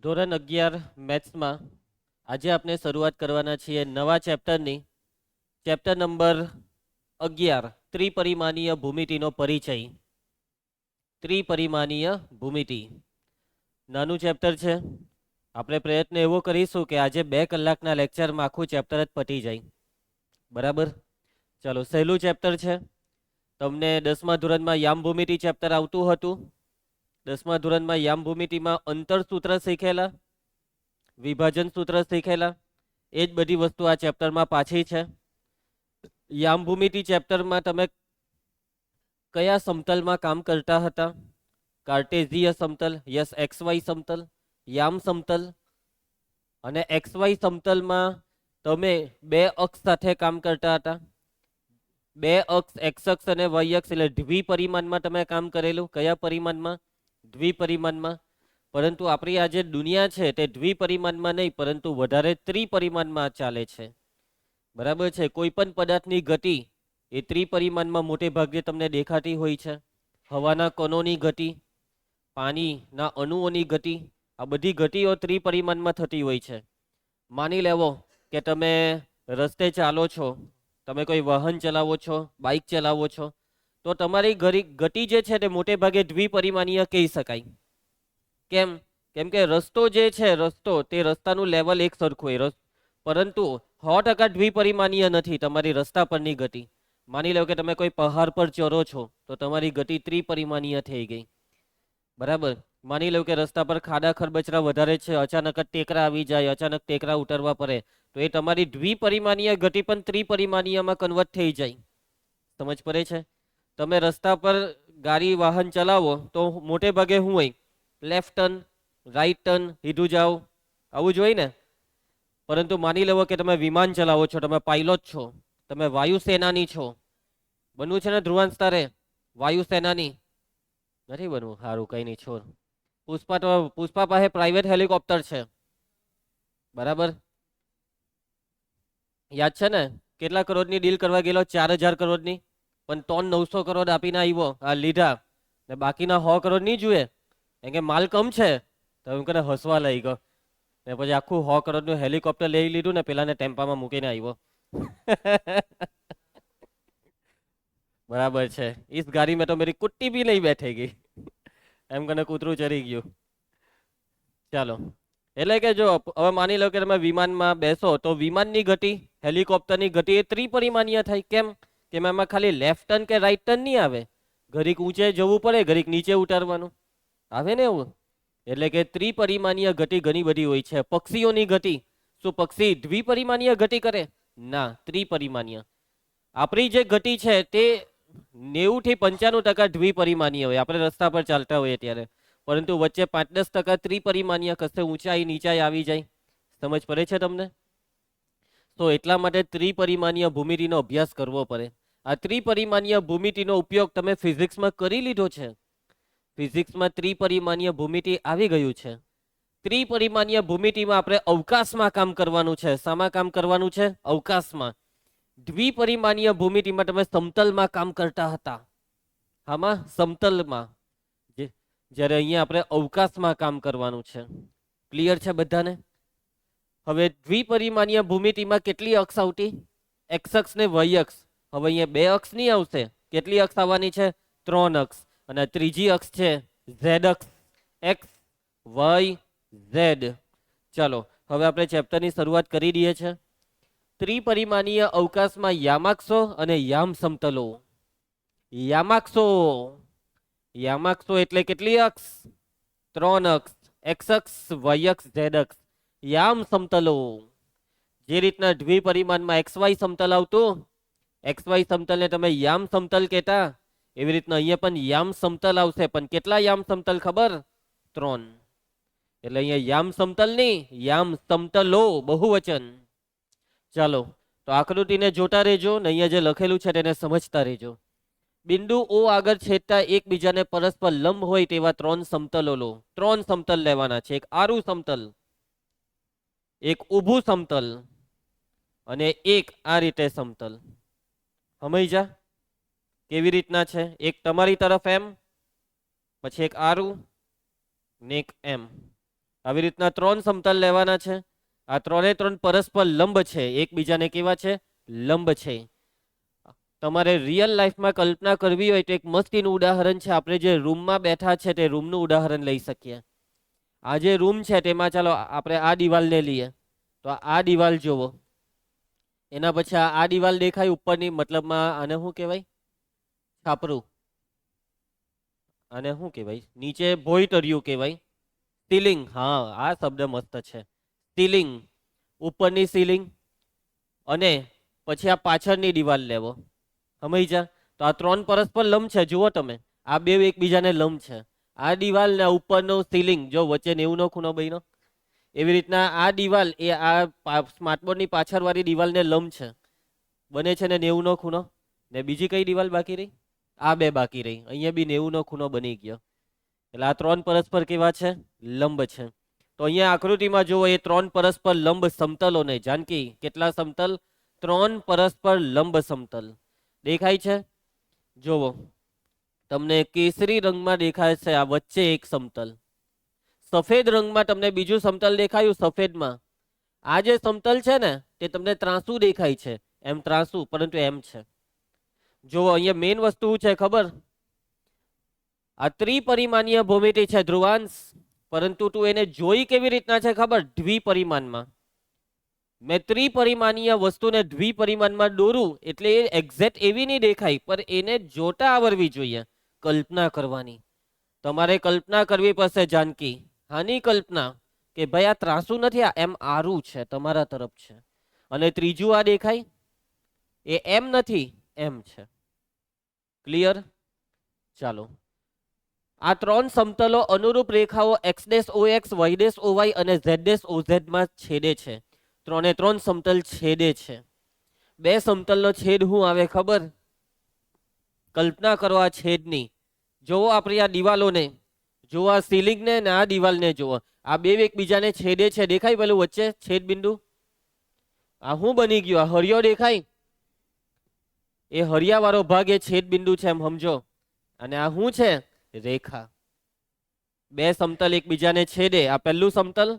ધોરણ 11 મેથ્સમાં આજે આપણે શરૂઆત કરવાના છીએ નવા ચેપ્ટરની. ચેપ્ટર નંબર 11 ત્રિપરિમાણીય ભૂમિતિનો પરિચય. ત્રિપરિમાણીય ભૂમિતિ નાનું ચેપ્ટર છે. આપણે પ્રયત્ન એવો કરીશું કે આજે 2 કલાકના લેક્ચરમાં આખું ચેપ્ટર જ પતી જાય. બરાબર? ચાલો, સહેલું ચેપ્ટર છે. તમને 10મા ધોરણમાં યામ ભૂમિતિ ચેપ્ટર આવતું હતું. 10મા ધોરણમાં યામ ભૂમિતિમાં અંતર સૂત્ર શીખેલા, વિભાજન સૂત્ર શીખેલા. એ જ બધી વસ્તુ આ ચેપ્ટરમાં પાછી છે. યામ ભૂમિતિ ચેપ્ટરમાં તમે કયા સમતલમાં કામ કરતા હતા? કાર્ટેઝીય સમતલ, યસ એક્સ વાય સમતલ, યામ સમતલ. અને એક્સ વાય સમતલમાં તમે 2 અક્ષ સાથે કામ કરતા હતા. 2 અક્ષ એક્સ અક્ષ અને વાય અક્ષ એટલે દ્વિપરિમાણમાં તમે કામ કરેલું. કયા પરિમાણમાં? દ્વિપરિમાણમાં. પરંતુ આપણી આ જે દુનિયા છે તે દ્વિપરિમાણમાં નહીં પરંતુ વધારે ત્રિપરિમાણમાં ચાલે છે. બરાબર છે? કોઈ પણ પદાર્થની ગતિ એ ત્રિપરિમાણમાં મોટે ભાગે તમને દેખાતી હોય છે. હવાના કણોની ગતિ, પાણીના અણુઓની ગતિ, આ બધી ગતિઓ ત્રિપરિમાણમાં થતી હોય છે. માની લેવો કે તમે રસ્તે ચાલો છો, તમે કોઈ વાહન ચલાવો છો, બાઇક ચલાવો છો, તો તમારી ગતિ જે છે તે મોટે ભાગે દ્વિપરિમાણીય કહી શકાય. કેમ? કેમ કે રસ્તો જે છે, તે રસ્તાનું લેવલ એક સરખું હોય. પરંતુ 100% દ્વિપરિમાણીય નથી તમારી રસ્તા પરની ગતિ. માની લો કે તમે કોઈ પહાડ પર ચરો છો તો તમારી ગતિ ત્રિપરિમાણીય થઈ ગઈ. બરાબર? માની લો કે રસ્તા પર ખાડા ખરબચરા વધારે છે, અચાનક જ ટેકરા આવી જાય, અચાનક ટેકરા ઉતરવા પડે, તો એ તમારી દ્વિપરિમાણીય ગતિ પણ ત્રિપરિમાણીયમાં કન્વર્ટ થઈ જાય. સમજ પડે છે? તમે રસ્તા પર ગાડી વાહન ચલાવો તો મોટે ભાગે શું હોય? લેફ્ટ ટર્ન, રાઈટ ટર્ન, સીધું જાઓ, આવું જ હોય ને. પરંતુ માની લેવો કે તમે વિમાન ચલાવો છો, તમે પાયલોટ છો, તમે વાયુસેનાની છો. બનવું છે ને ધ્રુવાંશ તારે? વાયુસેનાની નથી બનવું? સારું, કઈ નહીં, છોડ. પુષ્પા પાસે પ્રાઇવેટ હેલિકોપ્ટર છે. બરાબર? યાદ છે ને? કેટલા કરોડની ડીલ કરવા ગયેલો? 4000 કરોડની. પણ 900 કરોડ આપીને આવ્યો, આ લીધા. ને બાકીના 100 કરોડ નહીં જુએ, કેમ કે માલ કમ છે. તો એમ કરીને હસવા લઈ ગયો. ને પછી આખું 100 કરોડનું હેલિકોપ્ટર લઈ લીધું ને પેલાને ટેમ્પામાં મૂકીને આવ્યો. બરાબર છે. इस गाड़ी में तो मेरी कुट्टी भी नहीं बैठेगी. એમ કરીને કૂતરું ચરી ગયું. ચાલો, એટલે કે જો હવે માની લો કે તમે વિમાનમાં બેસો તો વિમાનની ગતિ, હેલિકોપ્ટરની ગતિ એ ત્રિપરિમાણીય થાય. કેમ? કે એમાં ખાલી લેફ્ટ ટર્ન કે રાઈટ ટર્ન નહીં આવે. ઘડીક ઊંચે જવું પડે, ઘડીક નીચે ઉતારવાનું આવે ને એવું. એટલે કે ત્રિપરિમાણીય ગતિ ઘણી બધી હોય છે. પક્ષીઓની ગતિ, શું પક્ષી દ્વિપરિમાણીય ગતિ કરે? ના, ત્રિપરિમાણીય. આપણી જે ગતિ છે તે 90 થી 95% દ્વિપરિમાણીય હોય. આપણે રસ્તા પર ચાલતા હોઈએ ત્યારે. પરંતુ વચ્ચે 5-10% ત્રિપરિમાણીય, કશે ઊંચાઈ નીચાઈ આવી જાય. સમજ પડે છે તમને? તો એટલા માટે ત્રિપરિમાણીય ભૂમિતિનો અભ્યાસ કરવો પડે. આ ત્રિપરિમાણીય ભૂમિતિનો ઉપયોગ તમે ફિઝિક્સમાં કરી લીધો છે. ફિઝિક્સમાં ત્રિપરિમાણીય ભૂમિતિ આવી ગયું છે. ત્રિપરિમાણીય ભૂમિતિમાં આપણે અવકાશમાં કામ કરવાનું છે. શામાં કામ કરવાનું છે? અવકાશમાં. દ્વિપરિમાણીય ભૂમિતિમાં તમે સમતલમાં કામ કરતા હતા. આમાં સમતલમાં. જ્યારે અહીંયા આપણે અવકાશમાં કામ કરવાનું છે. ક્લિયર છે બધાને? હવે દ્વિપરિમાણીય ભૂમિતિમાં કેટલી અક્ષ આવતી? એક્સ અક્ષ ને વાય અક્ષ. હવે અહીંયા 2 અક્ષ નહીં આવશે. કેટલી અક્ષ આવવાની છે? 3 અક્ષ. અને ત્રીજી અક્ષ છે ઝેડ અક્ષ. X Y Z. ચાલો, હવે આપણે ચેપ્ટરની શરૂઆત કરી દઈએ છીએ. ત્રિપરિમાણીય અવકાશમાં યામાક્ષો અને યામ સમતલો. યામાક્ષો, યામાક્ષો એટલે કેટલી અક્ષ? 3 અક્ષ. એક્સ અક્ષ, વાય અક્ષ, ઝેડ અક્ષ. યામ સમતલો, જે રીતના દ્વિપરિમાણમાં એક્સ વાય સમતલ આવતું, એક્સ વાય સમતલને તમે યામ સમતલ કહેતા, એવી રીતના અહીંયા પણ યામ સમતલ આવશે. પણ કેટલા યામ સમતલ ખબર? 3. એટલે અહીંયા યામ સમતલ નહીં, યામ સમતલો, બહુવચન. ચાલો, તો આકૃતિને જોતા રહેજો ને અહીંયા જે લખેલું છે તેને સમજતા રહેજો. બિંદુ ઓ આગળ છેદતા એકબીજાને પરસ્પર લંબ હોય તેવા 3 સમતલો લો. 3 સમતલ લેવાના છે. એક આરું સમતલ, એક ઊભું સમતલ અને એક આ રીતે સમતલ. સમજ્યા કેવી રીતના છે? એક તમારી તરફ એમ, પછી એક આરું ને એક એમ. આવી રીતના 3 સમતલ લેવાના છે. આ 3 પરસ્પર લંબ છે, એકબીજાને કેવા છે? લંબ છે. તમારે રિયલ લાઈફમાં કલ્પના કરવી હોય તો એક મસ્તીનું ઉદાહરણ છે. આપણે જે રૂમમાં બેઠા છે તે રૂમનું ઉદાહરણ લઈ શકીએ. આ જે રૂમ છે તેમાં ચાલો આપણે આ દિવાલને લઈએ. તો આ દિવાલ જોવો, એના પછી આ દિવાલ દેખાય ઉપરની, મતલબમાં આને શું કહેવાય? છાપરું. આને શું કહેવાય? નીચે ભોંય તળિયું કહેવાય. સીલિંગ. હા, આ શબ્દ મસ્ત છે. સીલિંગ, ઉપરની સીલિંગ. અને પછી આ પાછળની દિવાલ લેવો. સમજ્યા? તો આ 3 પરસ્પર લંબ છે. જુઓ તમે, આ બે એકબીજાને લંબ છે. આ દિવાલ ને ઉપરનો સીલિંગ, જો વચ્ચે 90નો ખૂણો બન્યો. એવી રીતના આ દિવાલ એ આ સ્માર્ટબોર્ડની પાછળવાળી દિવાલને લંબ છે, બને છે ને 90નો ખૂણો. ને બીજી કઈ દિવાલ બાકી રહી? આ બે બાકી રહી. અહીંયા બી 90નો ખૂણો બની ગયો. એટલે આ 3 પરસ્પર કેવા છે? લંબ છે. તો અહીંયા આકૃતિમાં જુઓ, એ 3 પરસ્પર લંબ સમતલોને, જાનકી કેટલા સમતલ? 3 પરસ્પર લંબ સમતલ દેખાય છે. જોવો, તમને કેસરી રંગમાં દેખાય છે આ વચ્ચે એક સમતલ. સફેદ રંગમાં તમને બીજું સમતલ દેખાયું. સફેદમાં આ જે સમતલ છે ને તે તમને ત્રાંસુ દેખાય છે, એમ ત્રાંસુ, પરંતુ એમ છે. જો અહીંયા મેઇન વસ્તુ છે ખબર? આ ત્રિપરિમાણીય ભૂમિતિ છે ધ્રુવાંશ, પરંતુ તું એને જોઈ કેવી રીતના છે ખબર? દ્વિપરિમાણમાં. મેં ત્રિપરિમાણીય વસ્તુને દ્વિપરિમાણમાં દોરું એટલે એ એક્ઝેક્ટ એવી નહીં દેખાય, પણ એને જોતા આવડવી જોઈએ, કલ્પના કરવાની. તમારે કલ્પના કરવી પડશે જાનકી. હાની કલ્પના? કે ભાઈ આ ત્રાંસુ નથી, આ એમ આરું છે, તમારા તરફ છે. અને ત્રીજું આ દેખાય એ એમ નથી, એમ છે. ક્લિયર? ચાલો, આ 3 સમતલો અનુરૂપ રેખાઓ x'(OX), y'(OY) અને z'(OZ) માં છેદે છે. 3 સમતલ છેદે છે. 2 સમતલનો છેદ શું આવે ખબર? કલ્પના કરો આ છેદની. જોવો આપણી આ દિવાલોને, જોવો આ સીલિંગને ને આ દિવાલને જુઓ. આ બે એકબીજાને છેદે છે. દેખાય પેલું વચ્ચે છેદ બિંદુ? આ શું બની ગયું? આ હરિયો દેખાય? એ હરિયાવાળો ભાગ એ છેદ બિંદુ છે, એમ સમજો. અને આ શું છે? રેખા. 2 સમતલ એકબીજાને છેદે. આ પહેલું સમતલ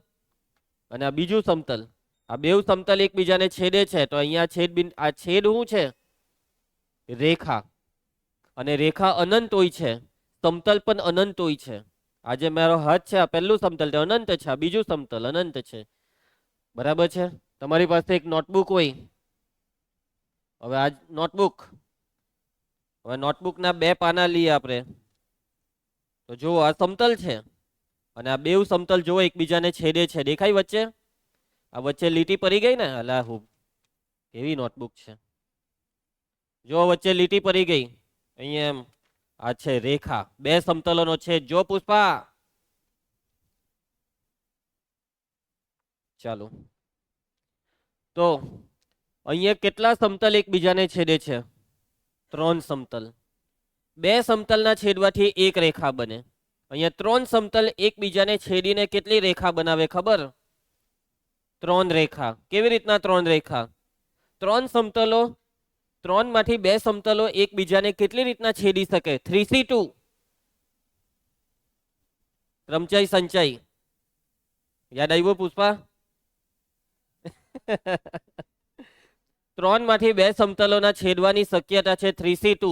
અને આ બીજું સમતલ. આ બે સમતલ એકબીજાને છેદે છે. તો અહીંયા આ છેદ શું છે? રેખા. અને રેખા અનંત હોય છે, સમતલ પણ અનંત હોય છે. આ જે મારો હાથ છે, આ પહેલું સમતલ તે અનંત છે, આ બીજું સમતલ અનંત છે. બરાબર છે? તમારી પાસે એક નોટબુક હોય. હવે આ નોટબુક, હવે નોટબુકના 2 પાના લઈએ આપણે. તો જુઓ આ સમતલ છે અને આ બે સમતલ જુઓ એકબીજાને છેદે છે. દેખાય વચ્ચે? આ વચ્ચે લીટી પડી ગઈ ને? અલા હું કેવી નોટબુક છે. જો વચ્ચે લીટી પડી ગઈ અહીંયા એમ. આ છે રેખા. 2 સમતલોનો છેદ. જો પુષ્પા, ચાલો. તો અહીંયા કેટલા સમતલ એકબીજાને છેદે છે? 3 સમતલ. 2 સમતલના છેદવાથી એક રેખા બને. અહીંયા 3 સમતલ એકબીજાને છેદીને કેટલી રેખા બનાવે ખબર? 3 રેખા. કેવી રીતના 3 રેખા? 3 સમતલો, 3 માંથી 2 સમતલો એકબીજાને કેટલી રીતના છેદી શકે? 3C2. ક્રમચય સંચય યાદ આવ્યું પુષ્પા? 3 માંથી 2 સમતલોના છેદવાની શક્યતા છે 3C2.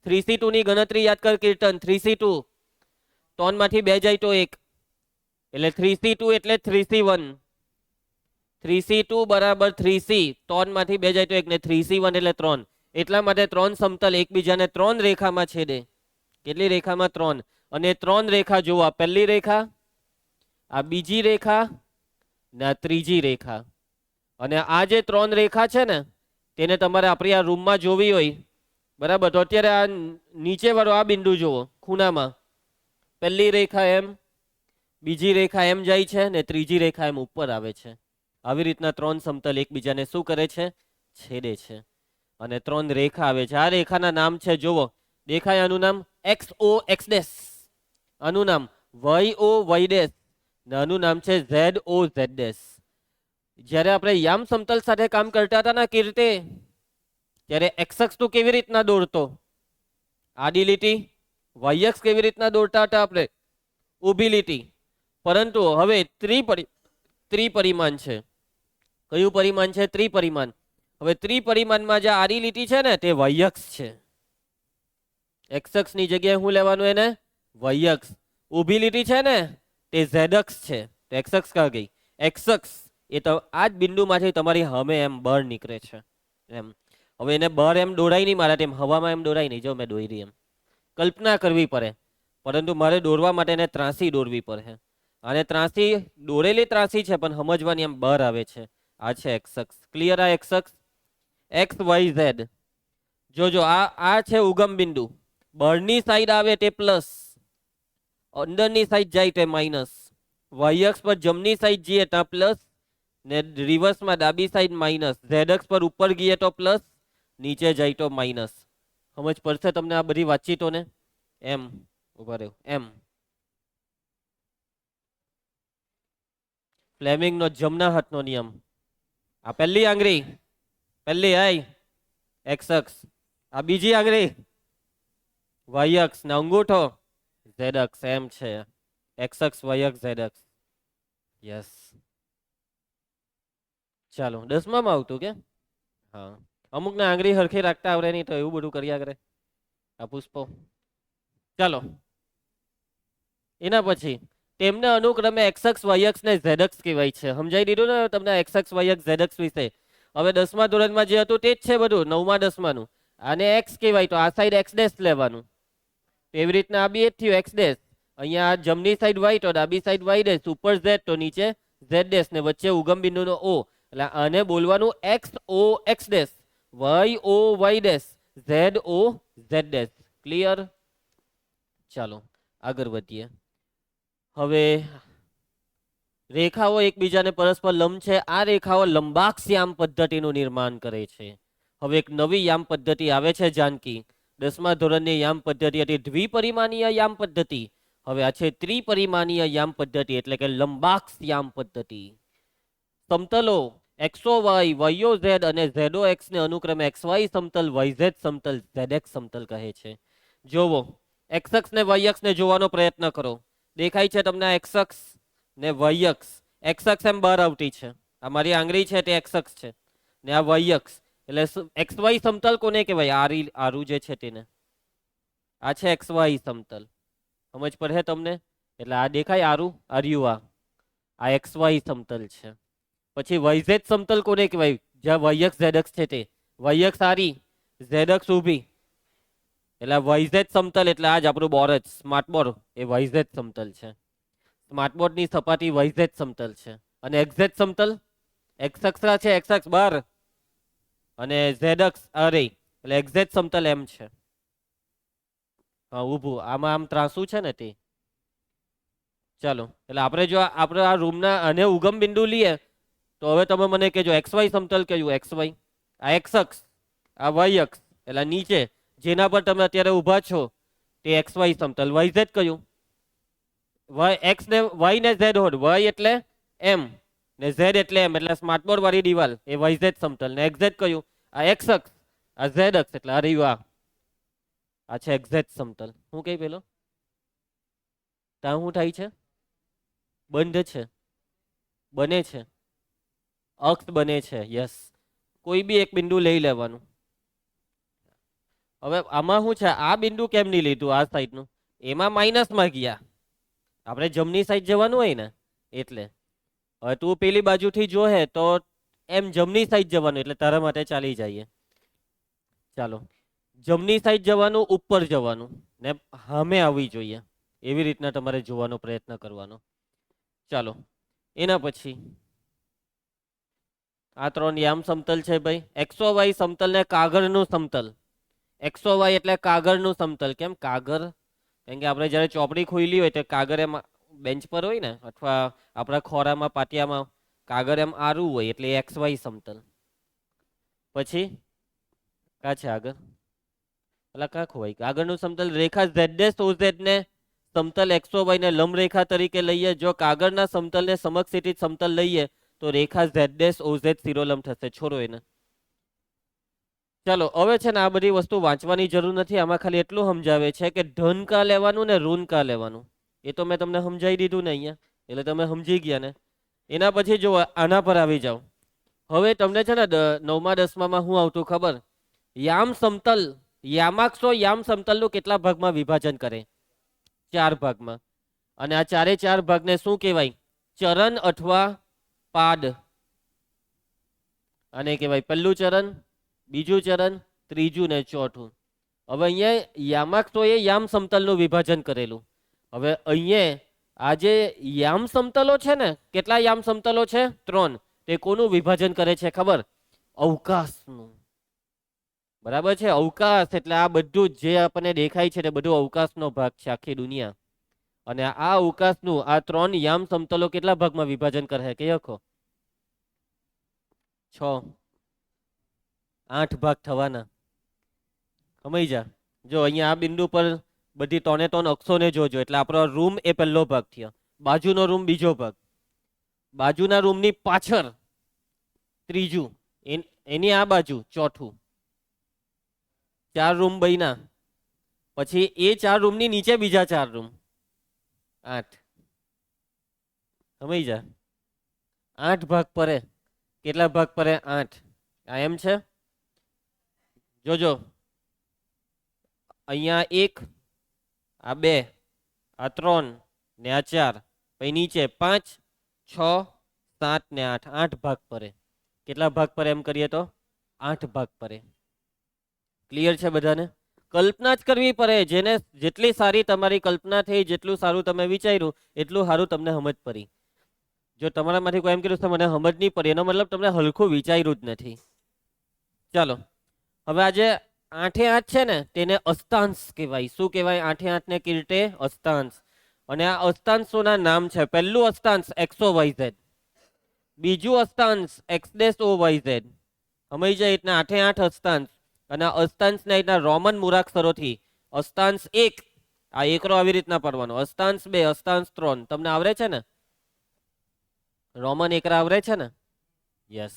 3C2 ની ગણતરી યાદ કર કીર્તન. 3C2 3 માંથી 2 જાય તો 1 એટલે 3C2 એટલે 3C1. 3C2 બરાબર 3C. 3 માંથી 2 જાય તો 1 ને 3C1 એટલે 3. એટલા માટે 3 સમતલ એકબીજાને 3 રેખામાં છેદે. કેટલી રેખામાં? 3. અને 3 રેખા જોવા, પહેલી રેખા, આ બીજી રેખા ને આ ત્રીજી રેખા. અને આ જે 3 રેખા છે ને તેને તમારે આપણી આ રૂમમાં જોવી હોય, બરાબર? તો અત્યારે આ નીચે વાળો આ બિંદુ જુઓ ખૂણામાં. પહેલી રેખા એમ, બીજી રેખા એમ જાય છે ને ત્રીજી રેખા એમ ઉપર આવે છે. આવી રીતના 3 સમતલ એકબીજાને શું કરે છે? છેદે છે. અને 3 રેખા આવે છે. આ રેખાના નામ છે, જુઓ દેખાય? આનું નામ XOX', આનું નામ YOY', ને આનું નામ છે ZOZ'. જ્યારે આપણે યામ સમતલ સાથે કામ કરતા હતા ને કીર્તિ, ત્યારે x અક્ષ તું કેવી રીતના દોરતો? આડી લીટી. y અક્ષ કેવી રીતના દોરતા હતા આપણે? ઊભી લીટી. પરંતુ હવે ત્રિપરિમાણ છે. કયું પરિમાણ છે? ત્રિપરિમાણ. હવે ત્રિપરિમાણમાં જે આડી લીટી છે ને તે વાયક્ષ છે. એક્સ ની જગ્યાએ શું લેવાનું એને? વાયક્ષ. ઊભી લીટી છે ને તે ઝેડ અક્ષ છે. તો એક્સ કા ગઈ? એક્સ એ તો આ જ બિંદુમાંથી તમારી સામે એમ બળ નીકળે છે એમ. હવે એને બળ એમ દોરાય નહીં મારા તેમ હવામાં એમ દોરાય નહીં. જો મેં દોરી એમ કલ્પના કરવી પડે, પરંતુ મારે દોરવા માટે એને ત્રાસી દોરવી પડે. અને ત્રાસી દોરેલી ત્રાસી છે પણ સમજવાની એમ બળ આવે છે. આ છે એક્સ અક્ષ. ક્લિયર? આ એક્સ અક્ષ એક્સ વાય ઝેડ. જોજો આ છે ઉગમ બિંદુ. બળની સાઈડ આવે તે પ્લસ, અંદરની સાઈડ જાય તે માઇનસ. વાય અક્ષ પર જમણી સાઈડ જઈએ ત્યાં પ્લસ ને રિવર્સમાં ડાબી સાઈડ માઇનસ. ઝેડ અક્ષ પર ઉપર ગઈએ તો પ્લસ, નીચે જાય તો માઇનસ. સમજ પડશે તમને આ બધી વાતચીતોને? એમ ઉભા રહ્યો. એમ ફ્લેમિંગનો જમણા હાથનો નિયમ. આ પહેલી આંગળી, પહેલી આઈ એક્સ અક્ષ. આ બીજી આંગળી વાય અક્ષ ને અંગૂઠો ઝેડ અક્ષ. એમ છે એક્સ અક્ષ વાય અક્ષ ઝેડ અક્ષ. યસ. ચાલો 10માં આવતું કે? હા. અમુક ને આંગળી હરખી રાખતા આવડે નહીં તો એવું બધું કર્યા કરે આ પુષ્પો. ચાલો એના પછી તેમને અનુક્રમે એક્સ વાય અક્ષ ને ઝેડ અક્ષ કહેવાય છે. સમજાઈ દીધું ને તમને એક્સ વાય અક્ષ ઝેડ અક્ષ વિશે? હવે 10મા ધોરણમાં જે હતું તે જ છે બધું. 9મા 10માનું. આને એક્સ કહેવાય તો આ સાઈડ એક્સ ડેશ લેવાનું. એવી રીતના આ બી એ થયું એક્સ ડેશ. અહીંયા જમણી સાઈડ વાય તો ડાબી સાઈડ વાય ડેશ, ઉપર ઝેડ તો નીચે ઝેડ ડેશ ને વચ્ચે ઉગમ બિંદુનો ઓ. એટલે આને બોલવાનું x O x dash, y O Y dash, z O z dash. Clear? ચાલો આગળ વધીએ. હવે રેખાઓ એકબીજાને પરસ્પર લંબ છે. આ રેખાઓ લંબાક્ષ યામ પદ્ધતિનું નિર્માણ કરે છે. હવે એક નવી યામ પદ્ધતિ આવે છે જાનકી. 10મા ધોરણની યામ પદ્ધતિ હતી દ્વિપરિમાણીય યામ પદ્ધતિ. હવે આ છે ત્રિપરિમાણીય યામ પદ્ધતિ, એટલે કે લંબાક્ષ યામ પદ્ધતિ. સમતલો એક્સો વાય, વાયો ઝેડ અને ઝેડો એક્સ ને અનુક્રમે એક્સ વાય સમતલ, વાય ઝેડ સમતલ, ઝેડ એક્સ સમતલ કહે છે. જોવો એક્સ અક્ષ ને વાય અક્ષ ને જોવાનો પ્રયત્ન કરો. દેખાય છે તમને એક્સ અક્ષ ને વાય અક્ષ? એક્સ અક્ષ એમ બહાર આવતી છે. આ મારી આંગળી છે તે એક્સ અક્ષ છે ને આ વાય અક્ષ. એટલે એક્સ વાય સમતલ કોને કહેવાય? આરું જે છે તેને. આ છે એક્સ વાય સમતલ. સમજ પડે તમને? એટલે આ દેખાય આરું આર્યું, આ એક્સ વાય સમતલ છે. પછી વાય ઝેડ સમતલ કોને કહેવાય? જ્યાં વાય અક્ષ ઝેડ અક્ષ છે તે. વાય અક્ષ આરી, ઝેડ અક્ષ ઊભી, એટલે વાય ઝેડ સમતલ. એટલે આ જ આપણું બોર્ડ જ સ્માર્ટ બોર્ડ એ વાય ઝેડ સમતલ છે. સ્માર્ટ બોર્ડની સપાટી વાય ઝેડ સમતલ છે. અને એક્સ ઝેડ સમતલ એક્સ અક્ષ છે, એક્સ અક્ષ બહાર અને ઝેડ અક્ષ અરે, એટલે એક્સ ઝેડ સમતલ એમ છે. હા ઊભું, આમાં આમ ત્રાસું છે ને તે. ચાલો એટલે આપણે જો આપણે આ રૂમના અને ઉગમ બિંદુ લઈએ તો હવે તમે મને કહેજો એક્સ વાય સમતલ કયું? એક્સ વાય આ એક્સ અક્ષ, આ વાય અક્ષ. એટલે નીચે જેના પર તમે અત્યારે ઊભા છો તે એક્સ વાય સમતલ. વાય ઝેડ કયું? વાય એક્સ ને વાય ને ઝેડ હોડ. વાય એટલે એમ ને ઝેડ એટલે એમ, એટલે સ્માર્ટ બોર્ડ વાળી દિવાલ એ વાય ઝેડ સમતલ. ને એક્સ ઝેડ કયું? આ એક્સ અક્ષ, આ ઝેડ અક્ષ. એટલે આ રહ્યું આ છે એક્સ ઝેડ સમતલ. શું કહી પેલો? ત્યાં શું થાય છે? બંધ છે, બને છે, અક્ષ બને છે. યસ. કોઈ બી એક બિંદુ લઈ લેવાનું. હવે આમાં શું છે? આ બિંદુ કેમ નહીં લીધું? આ સાઈડનું એમાં માઇનસમાં ગયા. આપણે જમણી સાઈડ જવાનું હોય ને એટલે. હવે તું પેલી બાજુથી જોહે તો એમ જમણી સાઈડ જવાનું, એટલે તારા માટે ચાલી જઈએ. ચાલો જમણી સાઈડ જવાનું, ઉપર જવાનું ને સામે આવવી જોઈએ. એવી રીતના તમારે જોવાનો પ્રયત્ન કરવાનો. ચાલો એના પછી આ 3 યામ સમતલ છે ભાઈ. એક્સો વાય સમતલ ને કાગળનું સમતલ. એક્સો વાય એટલે કાગળનું સમતલ. કેમ કાગળ? કેમ કે આપણે જ્યારે ચોપડી ખોઈલી હોય તો કાગળ એમ બેન્ચ પર હોય ને, અથવા આપણા ખોરામાં પાટિયામાં કાગળ એમ આરું હોય, એટલે એક્સ વાય સમતલ. પછી કા છે આગળ? એટલે કા ખોવાય? આગળનું સમતલ રેખા ઝેડ ડેશ ઓ ઝેડ ને સમતલ એક્સો વાય ને લંબ રેખા તરીકે લઈએ. જો કાગળના સમતલને સમક્ષિતિજ સમતલ લઈએ તો રેખા ઝેડ ડેશ ઓ ઝેડ શિરોલંબ થશે. છોડો એને. ચાલો હવે છે ને આ બધી વસ્તુ વાંચવાની જરૂર નથી. આમાં ખાલી એટલું સમજાવે છે કે ધન કા લેવાનું ને ઋણ કા લેવાનું. એ તો મેં તમને સમજાવી દીધું ને અહીંયા. એટલે તમે સમજી ગયા ને. એના પછી જો આના પર આવી જાઓ. હવે તમને છે ને 9મા 10મામાં શું આવતું ખબર? યામ સમતલ. યામાક્ષો યામ સમતલનું કેટલા ભાગમાં વિભાજન કરે? 4 ભાગમાં. અને આ ચારે 4 ભાગને શું કહેવાય? ચરણ અથવા પાદ. આને કહેવાય પહેલું ચરણ, બીજું ચરણ, ત્રીજું ને ચોથું. હવે અહીંયા યામાક્ષોએ યામ સમતલનું વિભાજન કરેલું. હવે અહીંયા આ જે યામ સમતલો છે ને, કેટલા યામ સમતલો છે? 3. તે કોનું વિભાજન કરે છે ખબર? અવકાશનું. બરાબર છે. અવકાશ એટલે આ બધું જે આપણને દેખાય છે તે બધું અવકાશનો ભાગ છે, આખી દુનિયા. અને આ અવકાશનું આ 3 યામ સમતલો કેટલા ભાગમાં વિભાજન કરે કે લખો? 6. 8 ભાગ થવાના. સમજી જા. જો અહીંયા આ બિંદુ પર બધી 3 અક્ષોને જોજો. એટલે આપણો રૂમ એ પહેલો ભાગ થયો, બાજુનો રૂમ બીજો ભાગ, બાજુના રૂમની પાછળ ત્રીજું, એની આ બાજુ ચોથું. 4 રૂમ બન્યા. પછી એ 4 રૂમની નીચે બીજા 4 રૂમ. 8. સમજી જા. 8 ભાગ પડે. કેટલા ભાગ પડે? 8. આ એમ છે. જોજો અહીંયા 1, આ 2, આ 3 ને આ 4, પછી નીચે 5, 6, 7 ને 8. 8 ભાગ પડે. કેટલા ભાગ પડે એમ કરીએ તો? 8 ભાગ પડે. ક્લિયર છે બધાને? કલ્પના જ કરવી પડે. જેને જેટલી સારી તમારી કલ્પના થઈ, જેટલું સારું તમે વિચાર્યું, એટલું સારું તમને સમજ પડી. જો તમારામાંથી કોઈ એમ કીધું તો મને સમજ નહીં પડી, એનો મતલબ તમને હલકું વિચાર્યું જ નથી. ચાલો હવે આજે 8 છે ને તેને અસ્તાંશ કહેવાય. શું કહેવાય? 8 ને કીર્તે અસ્તાંશ. અને આ અસ્તાંશોના નામ છે. પહેલું અસ્તાંશ XOYZ, બીજું અસ્તાંશ XOYZ. સમજી જાય એટલા 8 અસ્તાંશ. અને અસ્તાંશના એટલા રોમન મૂળાક્ષરોથી અસ્તાંશ 1, આ એકરો આવી રીતના પડવાનો, અસ્તાંશ 2, અસ્તાંશ 3. તમને આવડે છે ને? રોમન એકરા આવડે છે ને? યસ.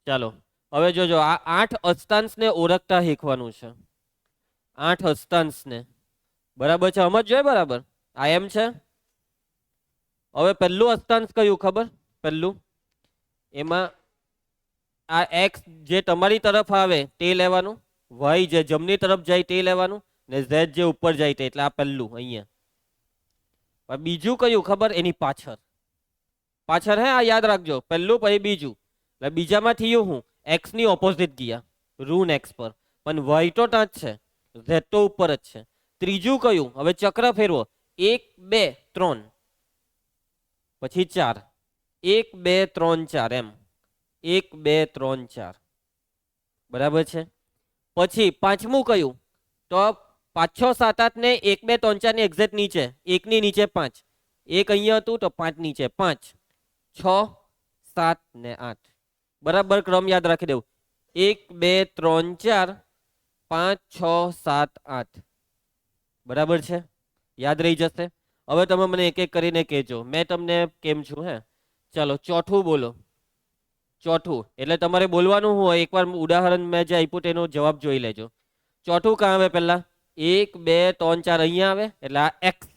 ચાલો હવે જોજો, આ 8 અસ્તાંશને ઓળખતા શીખવાનું છે. 8 અસ્તાંશને. બરાબર છે? સમજ જોઈએ બરાબર? આ એમ છે. હવે પહેલું અસ્તાંશ કયું ખબર? પહેલું એમાં આ x જે તમારી તરફ આવે તે લેવાનું, y જે જમણી તરફ જાય તે લેવાનું, ને z જે ઉપર જાય તે. એટલે આ પહેલું અહીંયા. બીજું કયું ખબર? એની પાછળ. પાછળ હે, આ યાદ રાખજો. પહેલું પછી બીજું. એટલે બીજામાં થયું હું x ની ઓપોઝિટ ગયા, ઋણ x પર. પણ y તો ત્યાં જ છે, z તો ઉપર જ છે. ત્રીજું કયું? હવે ચક્ર ફેરવો. 1, 2, 3 પછી 4. 1, 2, 3, 4 એમ. 1, 2, 3, 4. બરાબર છે? પછી પાંચમું કયું? તો 5, 6, 7, 8 ને 1, 2, 3, 4 ની એક્ઝેક્ટ નીચે, 1 ની નીચે 5. 1 અહીંયા હતું તો 5 નીચે. 5, 6, 7 ને 8. બરાબર ક્રમ યાદ રાખી દેવું. 1, 2, 3, 4, 5, 6, 7, 8. બરાબર છે? યાદ રહી જશે. હવે તમે મને એક એક કરીને કહેજો. મેં તમને કેમ છું? હે, ચાલો ચોથું બોલો. ચોથું એટલે તમારે બોલવાનું હોય. એકવાર ઉદાહરણ મેં જે આપ્યું તેનો જવાબ જોઈ લેજો. ચોથું કાં આવે? પહેલા 1, 2, 3, 4 અહીંયા આવે એટલે આ x.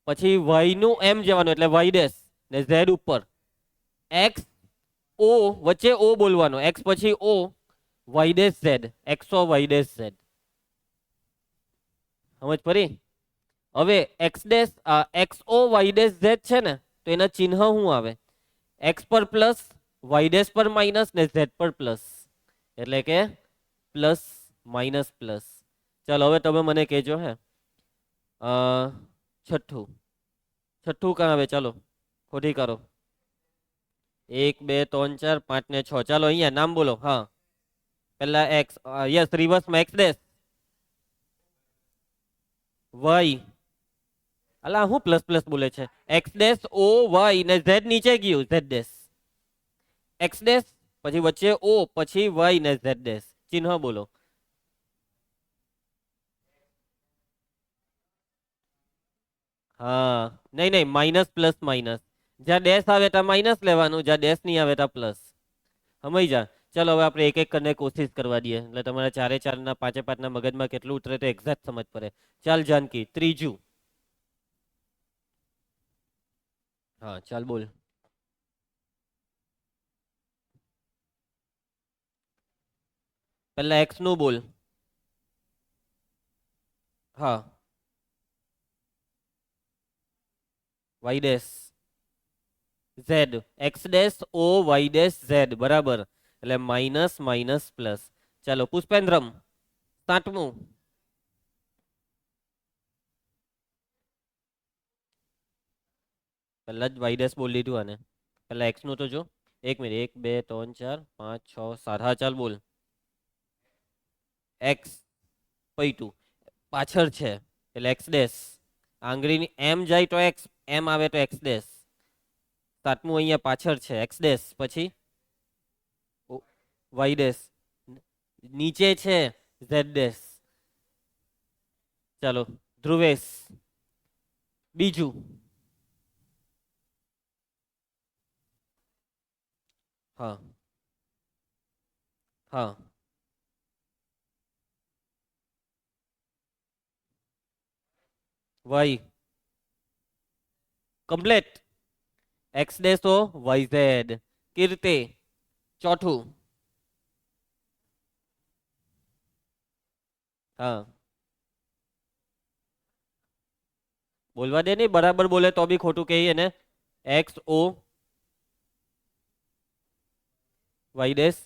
પછી y નું એમ જવાનું એટલે y ડેશ ને z ઉપર. x o વચ્ચે o બોલવાનો. x પછી o, y dash z, xo y dash z. સમજ પડી? હવે x dash xo y dash z છે ને, તો એના ચિહ્ન શું આવે? x પર પ્લસ, y ડેશ પર માઇનસ ને z પર પ્લસ. એટલે કે પ્લસ માઇનસ પ્લસ. ચાલો હવે તમે મને કહેજો. હે, છઠ્ઠું કાં આવે? ચાલો ખોટી કરો. 1, 2, 3, 4, 5 ને 6. ચાલો અહીંયા નામ બોલો. હા, પહેલા x. યસ, રિવર્સમાં x ડેશ, y. અલા હું પ્લસ પ્લસ બોલે છે? x ડેશ o y ને z નીચે ગયું, z ડેશ. x ડેશ પછી વચ્ચે o પછી y ને z ડેશ. ચિહ્ન બોલો. હા, નહીં, માઇનસ પ્લસ માઇનસ. જ્યાં ડેશ આવે ત્યાં માઇનસ લેવાનું, જ્યાં ડેશ નહીં આવે ત્યાં પ્લસ. સમજી જા. ચાલો હવે આપણે એક એક કરીને કોશિશ કરવા દઈએ. એટલે તમારા 4 4 5 5 ના મગજમાં કેટલું ઉતરે તો એક્ઝેક્ટ સમજ પડે. ચાલ જાનકી, ત્રીજું. હા ચાલ બોલ. પહેલા એક્સ નું બોલ. હા. Y dash Z X dash O Y dash Z બરાબર, એટલે માઇનસ માઇનસ પ્લસ. ચાલો પુષ્પેન્દ્રમ સાતમું. પહેલા જ વાય ડેશ બોલ દીધું આને. પહેલા એક્સ નું તો જો. એક મિનિટ, એક બે ત્રણ ચાર પાંચ છ સાત, હા ચાલ બોલ. એક્સ પૈતું પાછળ છે એટલે એક્સ ડેશ. આંગળીની એમ જાય તો એક્સ, એમ આવે તો એક્સ ડેશ. સાતમું અહીંયા પાછળ છે એક્સ ડેશ, પછી વાય ડેશ, નીચે છે ઝેડ ડેશ. ચાલો ધ્રુવેશ બીજું. હા. હા. Y complete. એક્સ ડેશ તો વાય ઝેડ. કીર્તિ ચોથું. હા. બોલવા દે નહીં, બરાબર બોલે તો બી ખોટું કહીએ ને. X O Y dash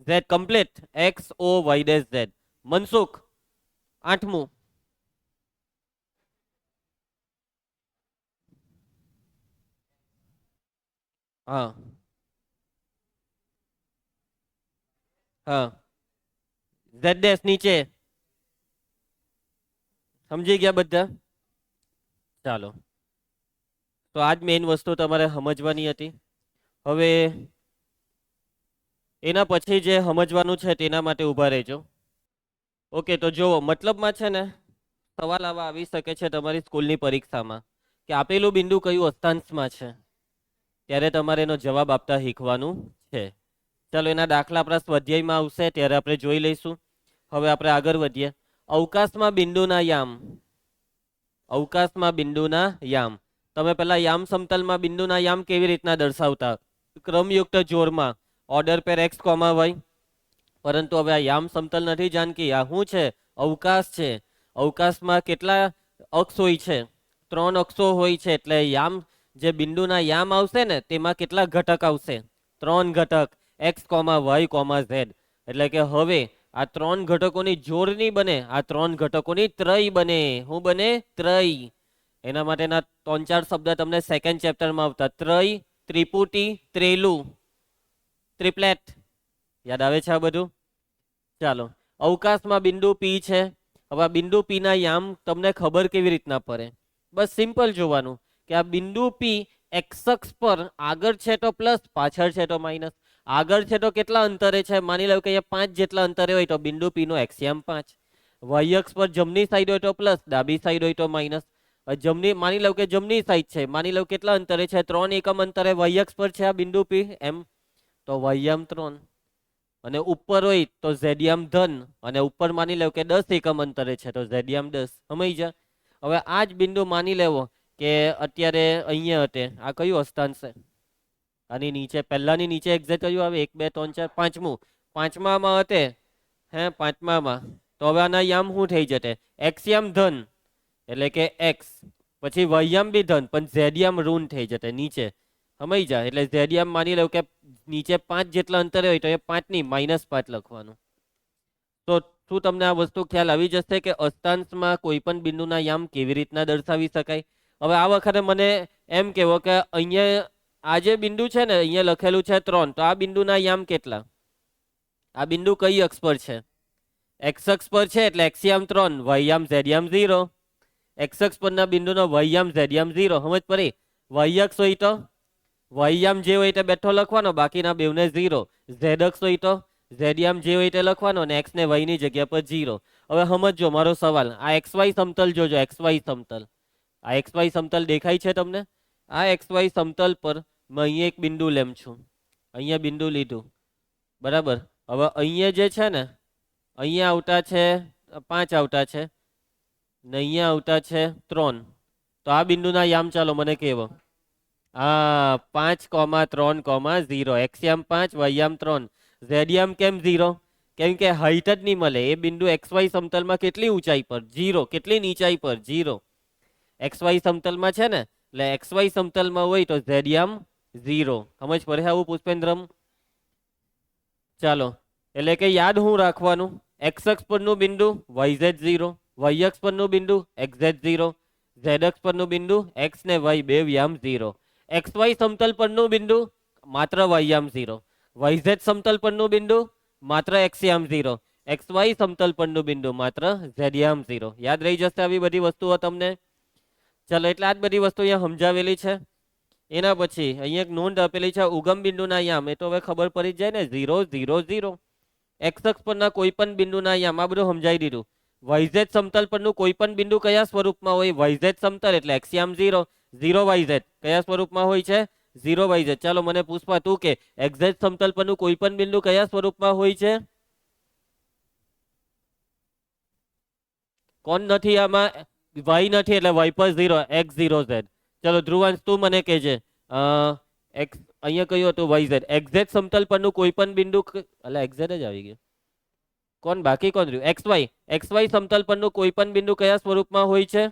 Z complete. X O Y dash Z. Mansukh આઠમું. હા. હા. ઝેડ ડેશ નીચે. સમજી ગયા બધા? ચાલો, તો આજ મેઇન વસ્તુ તમારે સમજવાની હતી. હવે એના પછી જે સમજવાનું છે તેના માટે ઊભા રહેજો. ઓકે, તો જુઓ મતલબમાં છે ને, સવાલ આવા આવી શકે છે તમારી સ્કૂલની પરીક્ષામાં કે આપેલું બિંદુ કયું અક્ષાંશમાં છે, ત્યારે તમારે એનો જવાબ આપતા શીખવાનું છે. ચાલો, એના દાખલા આપણા સ્વાધ્યાયમાં આવશે ત્યારે આપણે જોઈ લઈશું. હવે આપણે આગળ વધીએ. અવકાશમાં બિંદુના યામ. અવકાશમાં બિંદુના યામ. તમે પેલા યામ સમતલમાં બિંદુના યામ કેવી રીતના દર્શાવતા? ક્રમયુક્ત જોરમાં, ઓર્ડર પેર એક્સ કોમા વાય. પરંતુ હવે આ યામ સમતલ નથી જાનકી, આ શું છે? અવકાશ છે. અવકાશમાં કેટલા અક્ષ હોય છે? 3 અક્ષો હોય છે. એટલે યામ, જે બિંદુના યામ આવશે ને તેમાં કેટલા ઘટક આવશે? 3 ઘટક, x comma y comma z. એટલે કે હવે આ 3 ઘટકોની જોડ નહીં બને, આ 3 ઘટકોની ત્રય બને. શું બને? ત્રય. એના માટેના 3-4 શબ્દ તમને સેકન્ડ ચેપ્ટરમાં આવતા. ત્રય, ત્રિપુટી, ત્રેલું, ટ્રિપ્લેટ. યાદ આવે છે આ બધું? ચાલો, અવકાશમાં બિંદુ પી છે. હવે આ બિંદુ પી ના યામ તમને ખબર કેવી રીતના પડે? બસ સિમ્પલ જોવાનું કે આ બિંદુ પી એક્સ અક્ષ પર આગળ છે તો પ્લસ, પાછળ છે તો માઇનસ. આગળ છે તો કેટલા અંતરે છે? માની લો કે અહીંયા 5 જેટલા અંતરે હોય તો બિંદુ પી નો એક્સિયમ 5. વાય અક્ષ પર જમણી સાઈડ હોય તો પ્લસ, ડાબી સાઈડ હોય તો માઇનસ. જમણી, માની લો કે જમણી સાઈડ છે, માની લો કેટલા અંતરે છે? 3 એકમ અંતરે વાય અક્ષ પર છે આ બિંદુ પી, એમ તો વાયમ 3. અને ઉપર હોય તો ઝેડિયમ ધન, અને ઉપર માની લો કે 10 એકમ અંતરે છે તો ઝેડિયમ 10. સમજ્યા? હવે આ જ બિંદુ માની લેવો કે અત્યારે અહીંયા હતે, આ કયું અસ્થાન છે? આની નીચે, પહેલાની નીચે એક્ઝેક્ટ કયું આવે? 1 2 3 4 પાંચમું. પાંચમામાં હતે, હે પાંચમામાં. તો હવે આના યામ શું થઈ જતે? એક્સિયમ ધન એટલે કે એક્સ, પછી વાયમ બી ધન પણ ઝેડિયમ ઋણ થઈ જતે નીચે. સમજ્યા? એટલે ઝેડિયમ માની લો કે નીચે 5 જેટલા અંતરે હોય તો એ 5 ની -5 લખવાનું. તો શું તમને આ વસ્તુ ખ્યાલ આવી જશે કે અષ્ટાંશમાં કોઈ પણ બિંદુના યામ કેવી રીતના દર્શાવી શકાય? હવે આ વખતે મને એમ કહેવો કે અહીંયા આ જે બિંદુ છે ને, અહીંયા લખેલું છે 3, તો આ બિંદુના યામ કેટલા? આ બિંદુ કઈ અક્ષ પર છે? એક્સ અક્ષ પર છે એટલે એક્સિયમ 3, વાયમ ઝેડિયમ 0. એક્સ અક્ષ પરના બિંદુનો વાયમ ઝેડિયમ 0. સમજ પડી? વાય અક્ષ હોય તો વાયમ જે હોય તે બેઠો લખવાનો, બાકીના બેવને 0. ઝેડ અક્ષ હોય તો ઝેડિયમ જે હોય તે લખવાનો, અને એક્સ ને વાય ની જગ્યા પર 0. હવે સમજો મારો સવાલ. આ એક્સ વાય સમતલ જોજો, એક્સ વાય સમતલ. આ એક્સ વાય સમતલ દેખાય છે તમને? આ એક્સ વાય સમતલ પર મેં અહીંયા એક બિંદુ લેમ છું. અહીંયા બિંદુ લીધું, બરાબર. હવે અહીંયા જે છે ને, અહીંયા આવતા છે 5 આવતા છે, ને અહીંયા આવતા છે 3. તો આ બિંદુના યામ ચાલો મને કહેવો. હા 5,3,0 એક્સયામ 5 વાયયામ 3 ઝેડયામ કેમ 0? કેમ કે હાઈટ જ નહીં મળે. એ બિંદુ એક્સ વાય સમતલમાં કેટલી ઊંચાઈ પર? 0. કેટલી નીચાઈ પર? 0. એક્સ વાય સમતલમાં છે ને, એટલે એક્સ વાય સમતલમાં હોય તો ઝેડયામ 0. સમજ પડે આવું પુષ્પેન્દ્રમ? ચાલો, એટલે કે યાદ હું રાખવાનું? એક્સ અક્ષ પરનું બિંદુ yz 0, વાય અક્ષ પરનું બિંદુ xz 0, ઝેડ અક્ષ પરનું બિંદુ એક્સ ને વાય બે યામ 0. એક્સ વાય સમતલ પરનું બિંદુ માત્ર વાયયામ 0, yz સમતલ પરનું બિંદુ માત્ર એક્સયામ 0, એક્સ વાય સમતલ પરનું બિંદુ માત્ર ઝેડયામ 0. યાદ રહી જશે આવી બધી વસ્તુઓ તમને? ચાલો, એટલે આ જ બધી વસ્તુ અહીંયા સમજાવેલી છે. એના પછી અહીંયા એક નોંધ આપેલી છે ઉગમ બિંદુના યામ. એ તો હવે ખબર પડી જ જાય ને, 0 0 0. એક્સ અક્ષ પરના કોઈ પણ બિંદુના યામ, આ બધું સમજાવી દીધું. વાયઝેડ સમતલ પરનું કોઈ પણ બિંદુ કયા સ્વરૂપમાં હોય? વાયઝેડ સમતલ એટલે એક્સયામ 0, 0 વાયઝેડ કયા સ્વરૂપમાં હોય છે? 0 વાયઝેડ. ચાલો મને પૂછવા તું કે એક્ઝેડ સમતલ પરનું કોઈ પણ બિંદુ કયા સ્વરૂપમાં હોય છે? કોણ નથી આમાં? વાય નથી એટલે વાય પર 0, એક્સ 0 ઝેડ. ચલો ધ્રુવાંશ તું મને કહેજે. એક્સ અહીંયા કયું હતું? Y Z. એક્ઝેડ સમતલ પરનું કોઈ પણ બિંદુ એટલે એક્ઝેડ જ આવી ગયું. કોણ બાકી કોણ રહ્યું? X Y. એક્સ વાય સમતલ પરનું કોઈ પણ બિંદુ કયા સ્વરૂપમાં હોય છે?